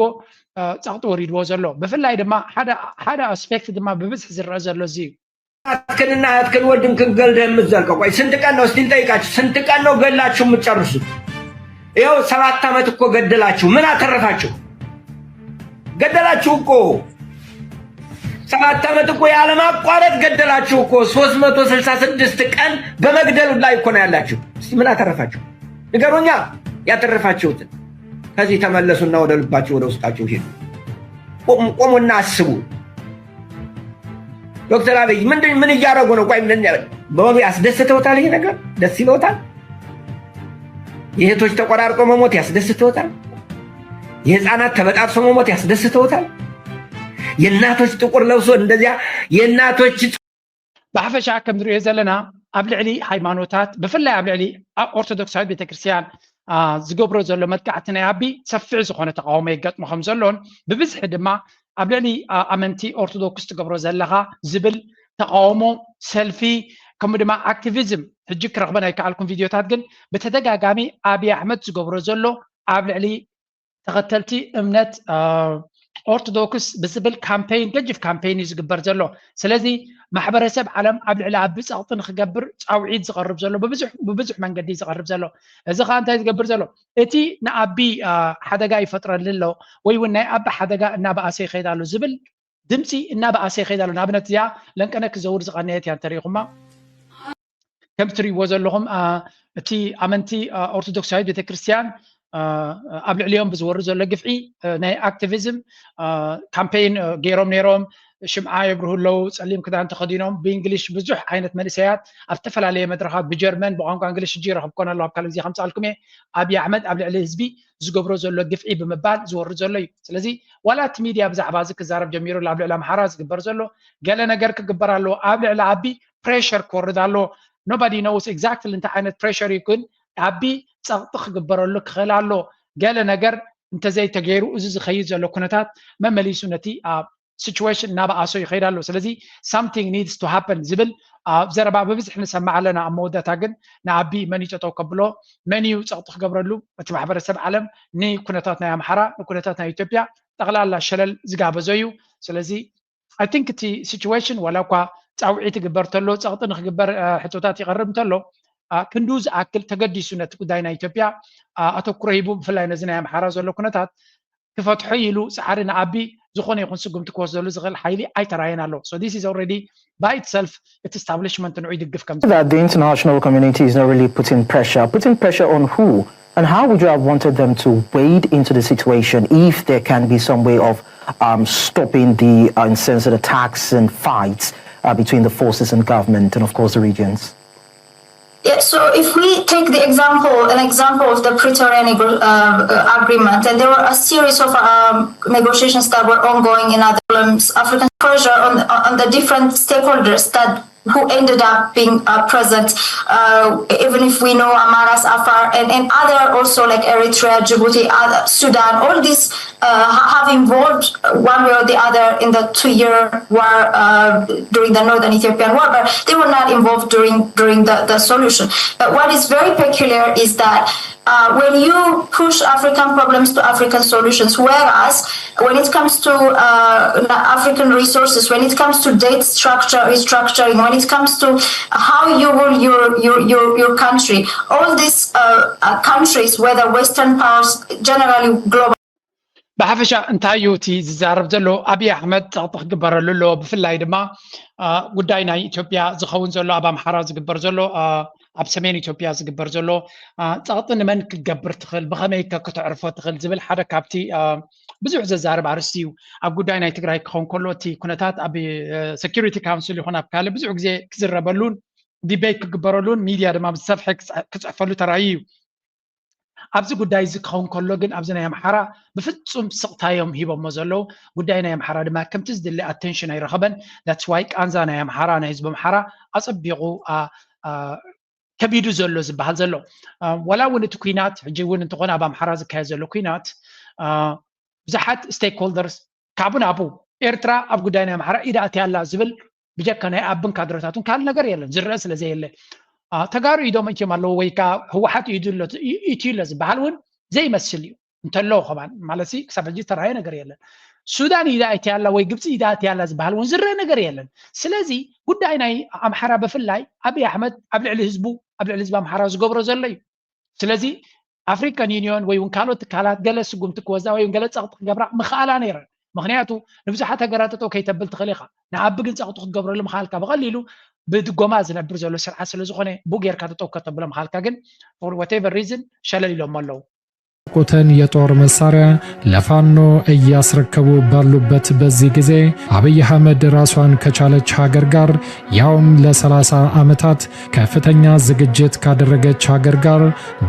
ፀቕጢ ወሪድዎ ዘሎ ብፍላይ ድማ ሓደ ኣስፔክት ድማ ብብዝሒ ዝረአ ዘሎ እዚ እዩ አትክንና አትክን ወድን ክንገልደ የምትዘልቀው ቆይ ስንት ቀን ነው እስቲ እንጠይቃችሁ ስንት ቀን ነው ገላችሁ የምትጨርሱት ይኸው 7 ዓመት እኮ ገደላችሁ ምን አተረፋችሁ ገደላችሁ እኮ 7 ዓመት እኮ ያለ ማቋረጥ ገደላችሁ እኮ 366 ቀን በመግደሉ ላይ እኮ ነው ያላችሁ እስቲ ምን አተረፋችሁ ንገሩኛ ያተረፋችሁት ከዚህ ተመለሱና ወደ ልባችሁ ወደ ውስጣችሁ ሄዱ ቆሙና አስቡ ዶክተር አብይ ምን እያደረጉ ነው ቆይ ምን በወሉ ያስደስተውታል ይሄ ነገር ደስ ይለውታል የእህቶች ተቆራርጦ መሞት ያስደስተውታል የህፃናት ተበጣጥሶ መሞት ያስደስተውታል የእናቶች ጥቁር ለብሶ እንደዚያ የእናቶች ብሓፈሻ ከም ንሪኦ ዘለና ኣብ ልዕሊ ሃይማኖታት ብፍላይ ኣብ ልዕሊ ኦርቶዶክሳዊት ቤተክርስትያን ዝገብሮ ዘሎ መጥቃዕቲ ናይ ኣቢ ሰፊሕ ዝኾነ ተቃውሞ የጋጥሞ ከም ዘሎን ብብዝሒ ድማ ኣብ ልዕሊ ኣመንቲ ኦርቶዶክስ ትገብሮ ዘለኻ ዝብል ተቃውሞ ሰልፊ ከምኡ ድማ ኣክቲቪዝም ሕጂ ክረኽበን ኣይከኣልኩም ቪድዮታት ግን ብተደጋጋሚ ኣብይ ኣሕመድ ዝገብሮ ዘሎ ኣብ ልዕሊ ተኸተልቲ እምነት ኦርቶዶክስ ብዝብል ካምፔይን ገጅፍ ካምፔይን እዩ ዝግበር ዘሎ ስለዚ ማሕበረሰብ ዓለም ኣብ ልዕሊ ኣቢ ፀቕጢ ንክገብር ፃውዒት ዝቐርብ ዘሎ ብብዙሕ መንገዲ ዝቐርብ ዘሎ እዚ ከዓ እንታይ ዝገብር ዘሎ እቲ ንኣቢ ሓደጋ ይፈጥረሉ ኣሎ ወይ እውን ናይ ኣቢ ሓደጋ እናበኣሰ ይኸይድ ኣሎ ዝብል ድምፂ እናበኣሰ ይኸይድ ኣሎ ንኣብነት እዚኣ ለንቀነ ክዘውር ዝቐነየት እያ እንተሪኢኹማ ከም ትሪእዎ ዘለኹም እቲ ኣመንቲ ኦርቶዶክሳዊት ቤተክርስትያን قبل اليوم بزور زول قفعي ناي اكتيفيزم كامبين جيروم نيروم شمعة يبرهو لو سليم كده أنت خدينهم بإنجليش بزح عينة منسيات أفتفل عليه مدرخات بجرمن بقانق إنجليش جيرة بكون الله بكلم زي 5 سالكم أبي أحمد قبل عليه حزبي زقبرو زول قفعي بمبال زور زول سلازي ولا ميديا بزع بازك الزارب جميرو اللي قبل على محراز قبر زول قال أنا جرك قبر له قبل على أبي pressure كورد له nobody knows exactly أنت عينة pressure يكون أبي تخ قبر له خلال له قال أنا جر أنت زي تغيرو أزز خيز له كنتات ما مليسو نتي situation نابا أسوي خير له سلزي something needs to happen زبل زربا ببز إحنا سمع لنا عمودة تاجن نعبي مني تتوقبله مني تقطخ قبر له متبحبر السبع عالم ني كنتاتنا يا محرا كنتاتنا إثيوبيا تغلى الله شلل زجاب زيو سلزي I think تي situation ولا كوا تعويت قبرت له تقطن خبر حتوتات يقرب تله كندوز أكل تجدي سنة كداينا إثيوبيا أتوقعيبو في اللي نزنا يا محرا زلوا كنتات كفتحي له سعرنا عبي زخوني يكون سقم تكوز زلوا زغل حيلي أي تراينا له so this is already by itself its establishment نعيد الجف كم that the international community is not really putting pressure on who and how would you have wanted them to wade into the situation if there can be some way of stopping the incessant attacks and fights between the forces and government and of course the regions? Yeah, so if we take an example of the Pretoria agreement, and there were a series of negotiations that were ongoing in other problems, African pressure on the different stakeholders who ended up being present, even if we know Amaras, Afar, and other also like Eritrea, Djibouti, Sudan, all these have involved one way or the other in the 2-year war during the Northern Ethiopian War, but they were not involved during the solution. But what is very peculiar is that when you push African problems to African solutions, whereas when it comes to African resources, when it comes to debt restructuring, when it comes to how you rule your country, all these countries, whether Western powers, generally global. بحفشة انتايو تي زارب زلو أبي أحمد تغطخ قبر لولو بفلاي دما قداينا إثيوبيا زخون زلو أبا محراز قبر زلو أب سمين إثيوبيا زقبر زلو تغطن من كقبر تخل بخميكا كتعرفو تخل زبل حدا كابتي بزوع زارب عرسيو أب قداينا يتقرأي كون كله تي كنتات أبي security council يخون أب كالي بزوع كزر بلون ديبيت كقبرلون ميديا دما بالصفحة كتعفلو ترايو أبز قداي زكون كله جن أبزنا يا محرا بفتسم سقطايهم هيبا مزلو قداينا يا محرا دما كم تزدل لي attention أي رخبا that's why أنزانا يا محرا أنا يزب محرا أصبغوا كبيدو زلو زبحال زلو ولا ونتو كوينات جيوون انتقون أبا محرا زكاية زلو كوينات بزحات stakeholders كابون أبو إرترا أب قداينا يا محرا إذا أتي الله زبل بجاكنا أبن كادرتاتون كان نقر يلا زرس لزي اللي تجارو يدوم إنتي مالو ويكا هو حتى يدل يتيلز بحالون زي مسليو انتلو طبعا مالسي كسبجي تراي نغير يلا سودان إذا أتي الله ويجبس إذا أتي الله بحالون زر نغير يلا سلازي قداينا أمحرا بفلاي أبي أحمد قبل على حزبو قبل على حزب أمحرا زغبر زلي سلازي أفريكان يونيون ويون كانوا تكالات جلس قمت كوزا ويون جلس أخذ جبرة مخالا نيرا مغنياتو نفسحتها قراتو كي تبلت خليقة نعبق أخذ جبرة لمخالك بغليلو بدقوما زنبر زلو سرعة سلزخونه بوغير كاتو كتب لهم حالكا جن for whatever reason شلل لهم مالو ቁተን የጦር መሳሪያ ለፋኖ እያስረከቡ ባሉበት በዚህ ጊዜ አብይ አህመድ ራሷን ከቻለች ሀገር ጋር ያውም ለ30 ዓመታት ከፍተኛ ዝግጅት ካደረገች ሀገር ጋር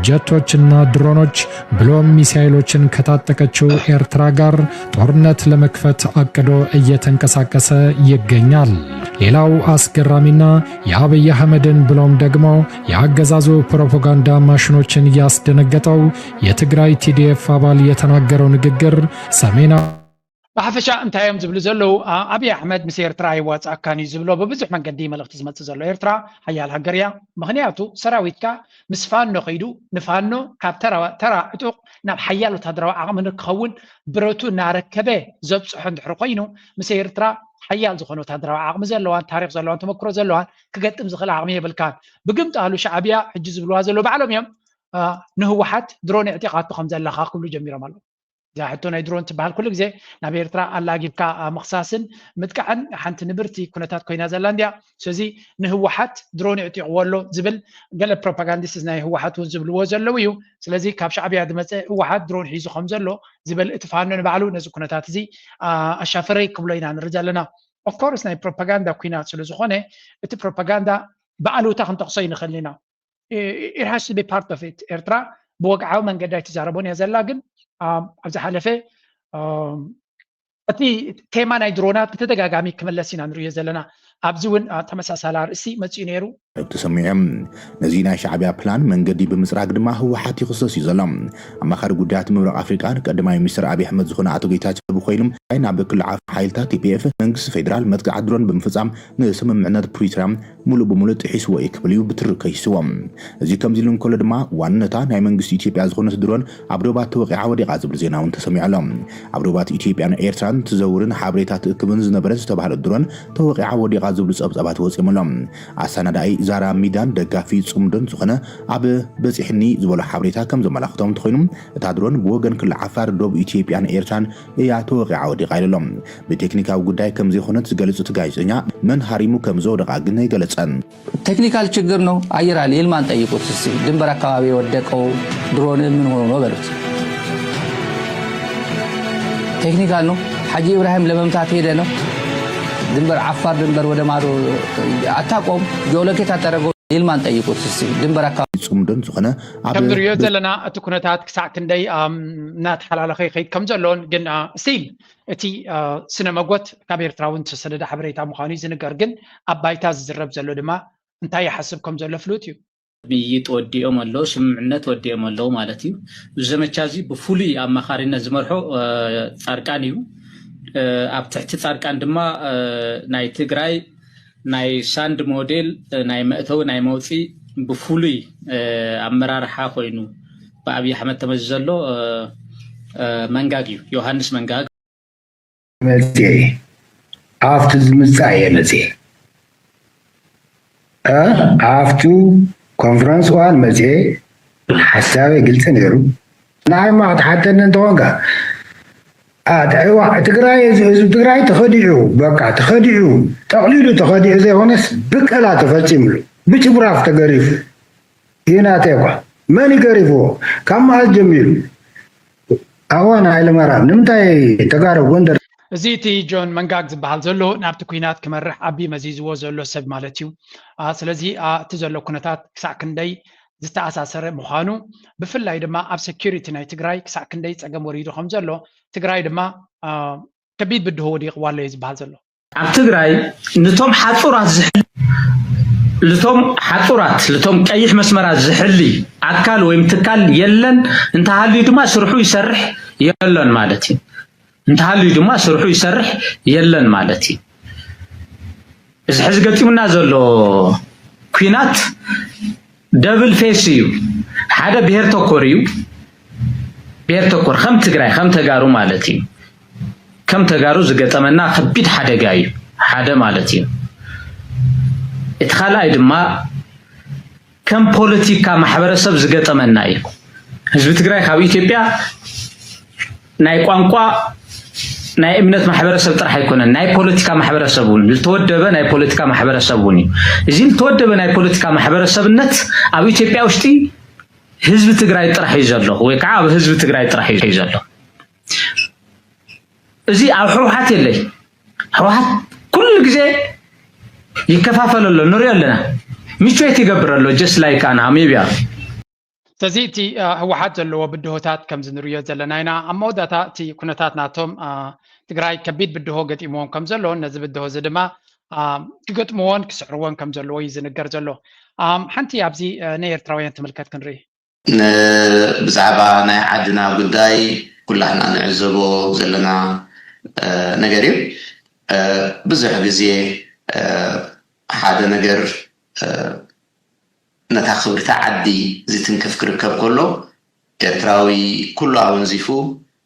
ጀቶችና ድሮኖች ብሎም ሚሳኤሎችን ከታጠቀችው ኤርትራ ጋር ጦርነት ለመክፈት አቅዶ እየተንቀሳቀሰ ይገኛል። ሌላው አስገራሚና የአብይ አህመድን ብሎም ደግሞ የአገዛዙ ፕሮፓጋንዳ ማሽኖችን ያስደነገጠው የትግራይ TDF አባል የተናገረው ንግግር ሰሜና بحفشة أنت يوم زبلو زلو أبي أحمد مسير تراي واتس أكاني زبلو ببزح من قديم الأخت زمت زلو إيرترا حيال هجريا مغنياتو سراويتكا مسفانو قيدو نفانو كاب ترى اتوق ناب حيالو تدروا عمن القول بروتو ناركبه زبس عند حرقينو مسير ترا حيال زخنو تدروا عقم زلوان تاريخ زلوان تمكرو زلوان كقدم زخل عقمية بالكان بقمت قالوا شعبيا حج زبلوها زلو بعلم يوم نهو واحد درون اعتقاد بخمزة لخا كله جميرة مالو ዛ ሕቶ ናይ ድሮን ትበሃል ኩሉ ግዜ ናብ ኤርትራ ኣላጊብካ ምክሳስን ምጥቃዕን ሓንቲ ንብርቲ ኩነታት ኮይና ዘላ እንድያ ስለዚ ንህወሓት ድሮን ይዕጢቕዎ ኣሎ ዝብል ገለ ፕሮፓጋንዲስት ናይ ህወሓት እውን ዝብልዎ ዘለው እዩ ስለዚ ካብ ሻዕብያ ዝመፀ ህወሓት ድሮን ሒዙ ከም ዘሎ ዝብል እቲ ፋኖ ንባዕሉ ነዚ ኩነታት እዚ ኣሻፈረይ ክብሎ ኢና ንርኢ ዘለና ኦፍ ኮርስ ናይ ፕሮፓጋንዳ ኩናት ስለ ዝኾነ እቲ ፕሮፓጋንዳ በዓሉታ ክንጠቕሶ ይንኽእል ኢና it has to be part of it ኤርትራ ብወግዓዊ መንገዲ ኣይትዛረቦን እያ ዘላ ግን ኣብዚ ሓለፈ እቲ ቴማ ናይ ድሮናት ብተደጋጋሚ ክመለስ ኢና ንሪኦ ዘለና ኣብዚ እውን ተመሳሳሊ ርእሲ መፅኡ ነይሩ ተሰሚዖም ነዚ ናይ ሻዕብያ ፕላን መንገዲ ብምስራግ ድማ ህወሓት ይኽሰስ እዩ ዘሎ ኣማኻሪ ጉዳያት ምብራቕ ኣፍሪቃን ቀዳማይ ሚኒስትር ኣብይ ኣሕመድ ዝኾነ ኣቶ ጌታቸው ኮይኖም ናብ ክልል ሓይልታት ቲፒኤፍ መንግስቲ ፌደራል መጥቃዕ ድሮን ብምፍፃም ንስምምዕነት ፕሪቶሪያ ሙሉእ ብሙሉእ ጥሒስዎ እዩ ክብል እዩ ብትርክ ይስዎም እዚ ከምዚ ኢሉ እንከሎ ድማ ዋንነታ ናይ መንግስቲ ኢትዮጵያ ዝኾነት ድሮን ኣብ ዶባት ተወቂዓ ወዲቓ ዝብል ዜና እውን ተሰሚዑ ኣሎ ኣብ ዶባት ኢትዮጵያን ኤርትራን ትዘውርን ሓበሬታ ትእክብን ዝነበረ ዝተባሃለ ድሮን ተወቂዓ ወዲቓ ዝብሉ ፀብፀባት ወፂኦም ኣሎ ኣሰናዳይ ዛራ ሚዳን ደጋፊ ጽምዶን ዝኾነ ኣብ በፂሕኒ ዝበሉ ሓበሬታ ከም ዘመላኽቶም እንትኮይኑ እታ ድሮን ብወገን ክልል ዓፋር ዶብ ኢትዮጵያን ኤርትራን እያ ተወቂዓ ወዲቓ ኢሎም ብቴክኒካዊ ጉዳይ ከም ዘይኮነት ዝገልጹ ጋዜጠኛ መን ሃሪሙ ከም ዘወደቓ ግን ይገለጸን ቴክኒካል ችግር ነው አየራል ይልማን ጠይቁት እስቲ ድንበር አካባቢ የወደቀው ድሮን ምን ሆኖ ነው በሉት ቴክኒካል ነው ሐጂ ኢብራሂም ለመምታት ሄደ ነው ድንበር ዓፋር ድንበር ወደ ማዶ አታቆም ጆሎኬት አታረገው ይልማን ጠይቁት እስቲ ድንበር አካባቢ ጽምዶን ዝኾነ ከም ንሪኦ ዘለና እቲ ኩነታት ክሳዕ ክንደይ እናተሓላለኸ ይኸይድ ከም ዘሎን ግን ስቲል እቲ ስነ መጎት ካብ ኤርትራ እውን ተሰደደ ሓበሬታ ምዃኑ ዝንገር ግን ኣብ ባይታ ዝዝረብ ዘሎ ድማ እንታይ ይሓስብ ከም ዘሎ ፍሉጥ እዩ ብይጥ ወዲኦም ኣሎ ስምምዕነት ወዲኦም ኣሎ ማለት እዩ ዘመቻ እዚ ብፍሉይ ኣማኻሪነት ዝመርሖ ጻድቃን እዩ ኣብ ትሕቲ ጻድቃን ድማ ናይ ትግራይ ናይ ሳንድ ሞዴል ናይ መእተው ናይ መውፂ ብፍሉይ ኣመራርሓ ኮይኑ ብኣብይ ኣሕመድ ተመዘሎ መንጋግ እዩ ዮሃንስ መንጋግ መጽኤ ኣፍቱ ዝምጻእ እየ መጽኤ ኣፍቱ ኮንፈረንስ ዋን መጽኤ ሓሳበይ ግልጽ ነይሩ ናይ ማዕተሓተነ እንተኾንካ ትግራይ ህዝቢ ትግራይ ተኸዲዑ በቃ ተኸዲዑ ጠቕሊሉ ተኸዲዑ ዘይኮነስ ብቀላ ተፈፂሙሉ ብጭብራፍ ተገሪፉ ይናተ እኳ መን ይገሪፍዎ ካብ መዓዝ ጀሚሩ ኣዋን ሃይለማርያም ንምንታይ ተጋሩ ጎንደር እዚ እቲ ጆን መንጋግ ዝበሃል ዘሎ ናብቲ ኩናት ክመርሕ ዓብዪ መዚዝዎ ዘሎ ሰብ ማለት እዩ ስለዚ እቲ ዘሎ ኩነታት ክሳዕ ክንደይ ዝተኣሳሰረ ምዃኑ ብፍላይ ድማ ኣብ ሴኪሪቲ ናይ ትግራይ ክሳዕ ክንደይ ፀገም ወሪዱ ከም ዘሎ ትግራይ ድማ ከቢድ ብድሆ ወዲቕዋ ኣሎ እዩ ዝበሃል ዘሎ ኣብ ትግራይ ነቶም ሓፁራት ነቶም ቀይሕ መስመራት ዝሕሊ ኣካል ወይም ትካል የለን እንተሃልዩ ድማ ስርሑ ይሰርሕ የለን ማለት እዩ እንተሃልዩ ድማ ስርሑ ይሰርሕ የለን ማለት እዩ እዚ ሕዚ ገጢሙና ዘሎ ኩናት ደብል ፌስ እዩ ሓደ ብሄር ተኮር እዩ ብሄር ተኮር ከም ትግራይ ከም ተጋሩ ማለት እዩ ከም ተጋሩ ዝገጠመና ከቢድ ሓደጋ እዩ ሓደ ማለት እዩ እቲ ካልኣይ ድማ ከም ፖለቲካ ማሕበረሰብ ዝገጠመና እዩ ህዝቢ ትግራይ ካብ ኢትዮጵያ ናይ ቋንቋ ናይ እምነት ማሕበረሰብ ጥራሕ ኣይኮነን ናይ ፖለቲካ ማሕበረሰብ እውን ዝተወደበ ናይ ፖለቲካ ማሕበረሰብ እውን እዩ እዚ ዝተወደበ ናይ ፖለቲካ ማሕበረሰብነት ኣብ ኢትዮጵያ ውሽጢ ህዝቢ ትግራይ ጥራሕ እዩ ዘሎ ወይ ከዓ ኣብ ህዝቢ ትግራይ ጥራሕ እዩ ዘሎ እዚ ኣብ ሕወሓት የለይ ሕወሓት ኩሉ ግዜ ይከፋፈል ኣሎ ንሪኦ ኣለና ምቾት ይገብር ኣሎ ጀስት ላይክ ኣና ሜቢ ስለዚ እቲ ህወሓት ዘለዎ ብድሆታት ከምዚ ንሪኦ ዘለና ኢና ኣብ መወዳእታ እቲ ኩነታት ናቶም ትግራይ ከቢድ ብድሆ ገጢምዎም ከም ዘሎ ነዚ ብድሆ እዚ ድማ ክገጥምዎን ክስዕርዎን ከም ዘለዎ እዩ ዝንገር ዘሎ ሓንቲ ኣብዚ ናይ ኤርትራውያን ትምልከት ክንርኢ ብዛዕባ ናይ ዓድና ጉዳይ ኩላህና ንዕዘቦ ዘለና ነገር እዩ ብዙሕ ግዜ ሓደ ነገር ነታ ክብርታ ዓዲ ዝትንክፍ ክርከብ ከሎ ኤርትራዊ ኩሉ ኣወንዚፉ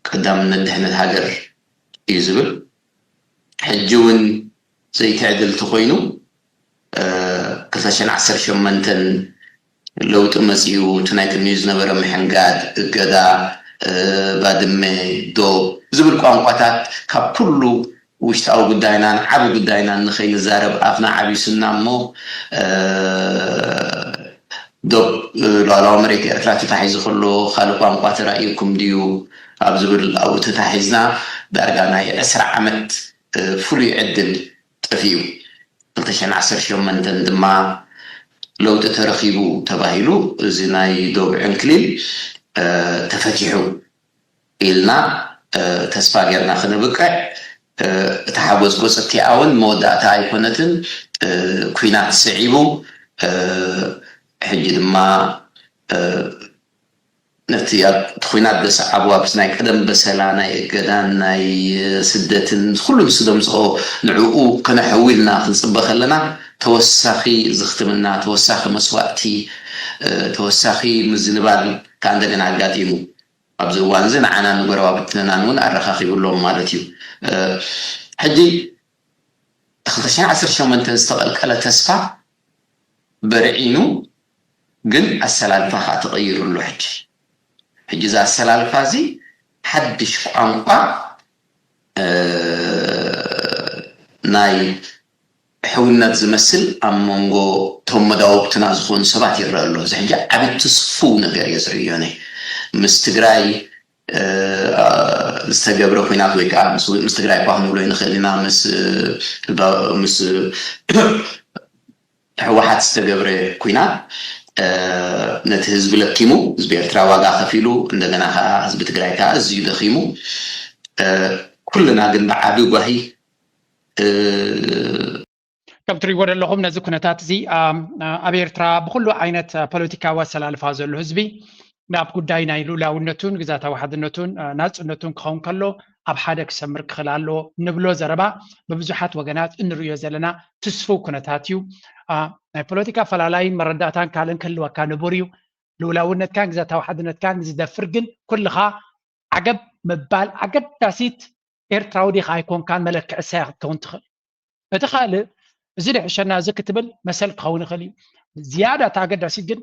ቀዳምነት ድሕነት ሃገር እዩ ዝብል ሕጂ እውን ዘይትዕድል ተኮይኑ 2018 ለውጢ መፅኡ እቲ ናይ ቅድሚኡ ዝነበረ ምሕንጋድ እገዳ ባድመ ዶብ ዝብል ቋንቋታት ካብ ኩሉ ውሽጣዊ ጉዳይናን ዓብ ጉዳይናን ንኸይንዛረብ ኣፍና ዓቢሱና እሞ ዶብ ሉዓላዊ መሬት ኤርትራ ተታሒዙ ከሎ ካልእ ቋንቋ ተራእዩኩም ድዩ ኣብ ዝብል ኣብኡ ተታሒዝና ዳርጋ ናይ 10 ዓመት ፍሉይ ዕድል ጠፊኡ 2018 ድማ ለውጢ ተረኺቡ ተባሂሉ እዚ ናይ ዶብ ዕንክሊል ተፈቲሑ ኢልና ተስፋ ጌርና ክንብቅዕ እቲ ሓጎስ ጎፀቲ እውን መወዳእታ ኣይኮነትን ኩናት ስዒቡ ሕጂ ድማ ነቲ ኣብ ኩናት ዘሰዓቡ ኣብቲ ናይ ቀደም በሰላ ናይ እገዳን ናይ ስደትን ኩሉ ምስ ደምፅኦ ንዕኡ ከነሕዊልና ክንፅበ ከለና ተወሳኺ ዝኽትምና ተወሳኺ መስዋእቲ ተወሳኺ ምዝንባል ከዓ እንደገና ኣጋጢሙ ኣብዚ እዋን እዚ ንዓና ንጎረባብትናን እውን ኣረኻኺብሎም ማለት እዩ ሕጂ 2018 ዝተቐልቀለ ተስፋ በርዒኑ ግን ኣሰላልፋ ከዓ ተቐይሩሉ ሕጂ እዛ ኣሰላልፋ እዚ ሓድሽ ቋንቋ ናይ ሕውነት ዝመስል ኣብ መንጎ እቶም መዳውብትና ዝኾኑ ሰባት ይረአ ኣሎ እዚ ሕጂ ዓብይ ተስፉ ነገር እየ ዝርእዮ ምስ ትግራይ ዝተገብረ ኩናት ወይ ከዓ ምስ ትግራይ እኳ ክንብሎ ንኽእል ኢና ምስ ሕወሓት ዝተገብረ ኩናት ነቲ ህዝቢ ለኪሙ ህዝቢ ኤርትራ ዋጋ ከፊሉ እንደገና ከዓ ህዝቢ ትግራይ ከዓ እዝዩ ደኺሙ ኩልና ግን ብዓቢ ጓሂ ከም ትሪእዎ ዘለኹም ነዚ ኩነታት እዚ ኣብ ኤርትራ ብኩሉ ዓይነት ፖለቲካዊ ኣሰላልፋ ዘሎ ህዝቢ ናብ ጉዳይ ናይ ሉላውነቱን ግዛታዊ ሓድነቱን ናፅነቱን ክኸውን ከሎ ኣብ ሓደ ክሰምር ክኽእል ኣለዎ ንብሎ ዘረባ ብብዙሓት ወገናት እንሪኦ ዘለና ትስፉ ኩነታት እዩ ናይ ፖለቲካ ፈላላይን መረዳእታን ካልእን ክህልወካ ንቡር እዩ ልውላውነትካን ግዛታዊ ሓድነትካን ዝደፍር ግን ኩልኻ ዓገብ ምባል ኣገዳሲት ኤርትራዊ ዲኻ ኣይኮንካን መለክዕ ሳያ ክትከውን ትኽእል እቲ ካልእ እዚ ድሕሸና እዚ ክትብል መሰል ክኸውን ይኽእል እዩ ዝያዳ እቲ ኣገዳሲት ግን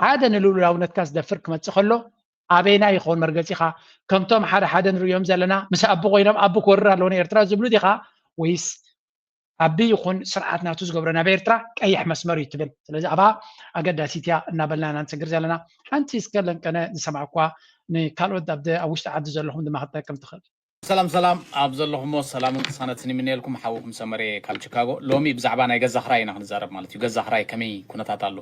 ሓደ ንልውላውነትካ ዝደፍር ክመፅእ ከሎ ኣበይና ይኸውን መርገፂኻ ከምቶም ሓደ ንሪኦም ዘለና ምስ ኣቦ ኮይኖም ኣቦ ክወርር ኣለዎ ኤርትራ ዝብሉ ዲኻ ወይስ ኣቢ ይኹን ስርዓት ናቱ ዝገብሮ ናብ ኤርትራ ቀይሕ መስመር እዩ ትብል ስለዚ ኣባ ኣገዳሲት እያ እናበልና ንስግር ዘለና ሓንቲ እስከለንቀነ ዝሰማዕ እኳ ንካልኦት ኣብ ውሽጢ ዓዲ ዘለኹም ድማ ክትጠቅም ትኽእል ሰላም ኣብ ዘለኹም ሰላምን ቅሳነትን ይምንየልኩም ሓዊኩም ሰመረ ካብ ቺካጎ ሎሚ ብዛዕባ ናይ ገዛ ክራይ ኢና ክንዛረብ ማለት እዩ ገዛ ክራይ ከመይ ኩነታት ኣሎ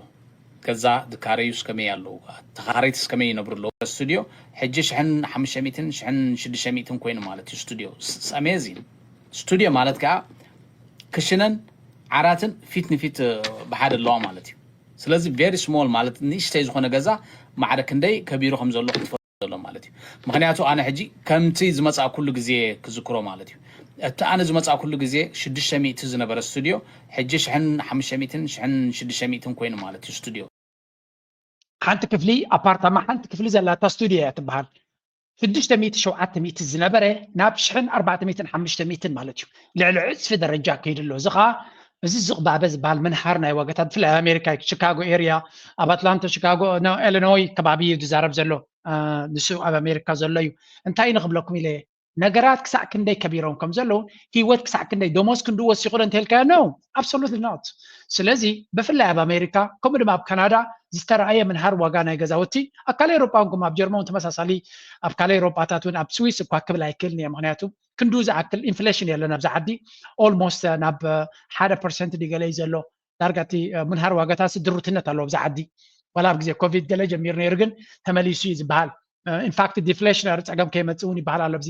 ገዛ ድካረዩስ ከመይ ኣለዉ ተኻራይትስ ከመይ ይነብሩ ኣለዉ ስቱድዮ ሕጂ 1500 1600 ኮይኑ ማለት እዩ ስቱድዮ ኣሜዚን ስቱድዮ ማለት ከዓ ክሽነን ዓራትን ፊት ንፊት ብሓደ ኣለዋ ማለት እዩ ስለዚ ቬሪ ስሞል ማለት ንእሽተይ ዝኾነ ገዛ ማዕረ ክንደይ ከቢሩ ከም ዘሎ ክትፈልጡ ዘሎ ማለት እዩ ምክንያቱ ኣነ ሕጂ ከምቲ ዝመፃ ኩሉ ግዜ ክዝክሮ ማለት እዩ እቲ ኣነ ዝመፃ ኩሉ ግዜ 600 ዝነበረ ስቱድዮ ሕጂ 1500 1600 ኮይኑ ማለት እዩ ስቱድዮ ሓንቲ ክፍሊ ኣፓርታማ ሓንቲ ክፍሊ ዘላታ ስቱድዮ እያ ትበሃል 600 700 ዝነበረ ናብ 1400 500 ማለት እዩ ልዕሊ ዕፅፊ ደረጃ ከይድ ኣሎ እዚ ከዓ እዚ ዝቕባበ ዝበሃል መንሃር ናይ ዋጋታት ብፍላይ ኣሜሪካ ቺካጎ ኤርያ ኣብ ኣትላንታ ቺካጎ ኢሊኖይ ከባቢ እዩ ዝዛረብ ዘሎ ንሱ ኣብ ኣሜሪካ ዘሎ እዩ እንታይ ንኽብለኩም ኢለ ነገራት ክሳዕ ክንደይ ከቢሮም ከም ዘለዉ ሂወት ክሳዕ ክንደይ ደሞዝ ክንዱ ወሲኹ ዶ እንተልካዮ ነው ኣብሶሉትሊ ኖት ስለዚ ብፍላይ ኣብ ኣሜሪካ ከምኡ ድማ ኣብ ካናዳ ዝተረኣየ ምንሃር ዋጋ ናይ ገዛውቲ ኣብ ካልእ ኤውሮጳ እንኩም ኣብ ጀርመን ተመሳሳሊ ኣብ ካልእ ኤውሮጳታት እውን ኣብ ስዊስ እኳ ክብል ኣይክእልን እየ ምክንያቱ ክንዱ ዝኣክል ኢንፍሌሽን የለን ኣብዚ ዓዲ ኦልሞስት ናብ 1% ዲገለ እዩ ዘሎ ዳርጋቲ ምንሃር ዋጋታት ድሩትነት ኣለዎ ኣብዚ ዓዲ ወላ ኣብ ግዜ ኮቪድ ገለ ጀሚሩ ነይሩ ግን ተመሊሱ እዩ ዝበሃል ኢንፋክት ዲፍሌሽነሪ ፀገም ከይመፅእ እውን ይበሃል ኣሎ ኣብዚ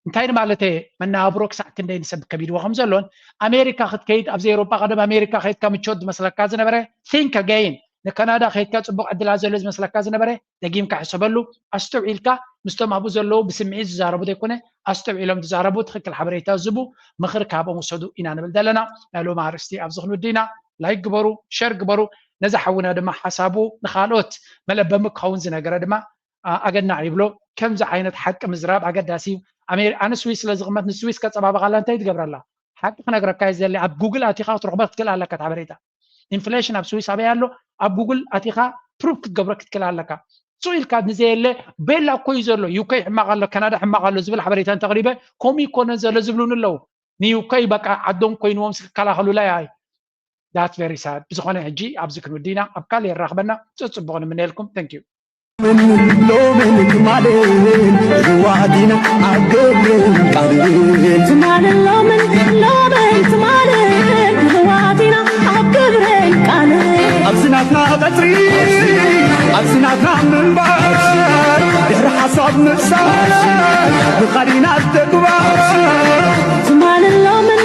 እንታይ ማለት መናብሮ ክሳዕ ክንደይ ንሰብ ከቢድዎ ከም ዘሎን ኣሜሪካ ክትከይድ ኣብዚ ኤውሮጳ ቀደም ኣሜሪካ ከይድካ ምቾት ዝመስለካ ዝነበረ ቲንክ ኣገይን ንካናዳ ከይድካ ፅቡቅ ዕድላ ዘሎ ዝመስለካ ዝነበረ ደጊምካ ሕሰበሉ ኣስተውዒልካ ምስቶም ኣብኡ ዘለዉ ብስምዒት ዝዛረቡ ዘይኮነ ኣስተውዒሎም ዝዛረቡ ትክክል ሓበሬታ ዝቡ ምክሪ ካብኦም ውሰዱ ኢና ንብል ዘለና ናይ ሎሚ ኣርእስቲ ኣብዚ ክንውዲና ላይክ ግበሩ ሸር ግበሩ ነዛ ሓውና ድማ ሓሳቡ ንካልኦት መለበሚ ክኸውን ዝነገረ ድማ ኣገናዕ ይብሎ ከምዚ ዓይነት ሓቂ ምዝራብ ኣገዳሲ ኣነ ስዊስ ስለ ዝቕመጥ ንስዊስ ከፀባበቃላ እንታይ ትገብረላ ሓቂ ክነግረካ እዩ ዘለ ኣብ ጉግል ኣቲኻ ክትረክቦ ክትክእል ኣለካ ሓበሬታ ኢንፍሌሽን ኣብ ስዊስ ኣበይ ኣሎ ኣብ ጉግል ኣቲኻ ፕሩፍ ክትገብሮ ክትክእል ኣለካ سئل كاد نزيله بلا كوي زلو يوكي حماق الله كندا حماق الله زبل حبريتان تقريبا كومي كون زلو زبلون اللو ني يوكي بقى عدون كوين ومس كلا خلو لا هاي that very sad بزخونه هجي ابزك ودينا ابقال يرغبنا تصبغون من لكم ثانك يو لومن كمالين روادينا عقبين قارين تمالين لومن تمالين روادينا عقبين قارين أبزناتنا بطري أبزناتنا منبار دحر حصاد نفسار بخارينا التكبار تمالين لومن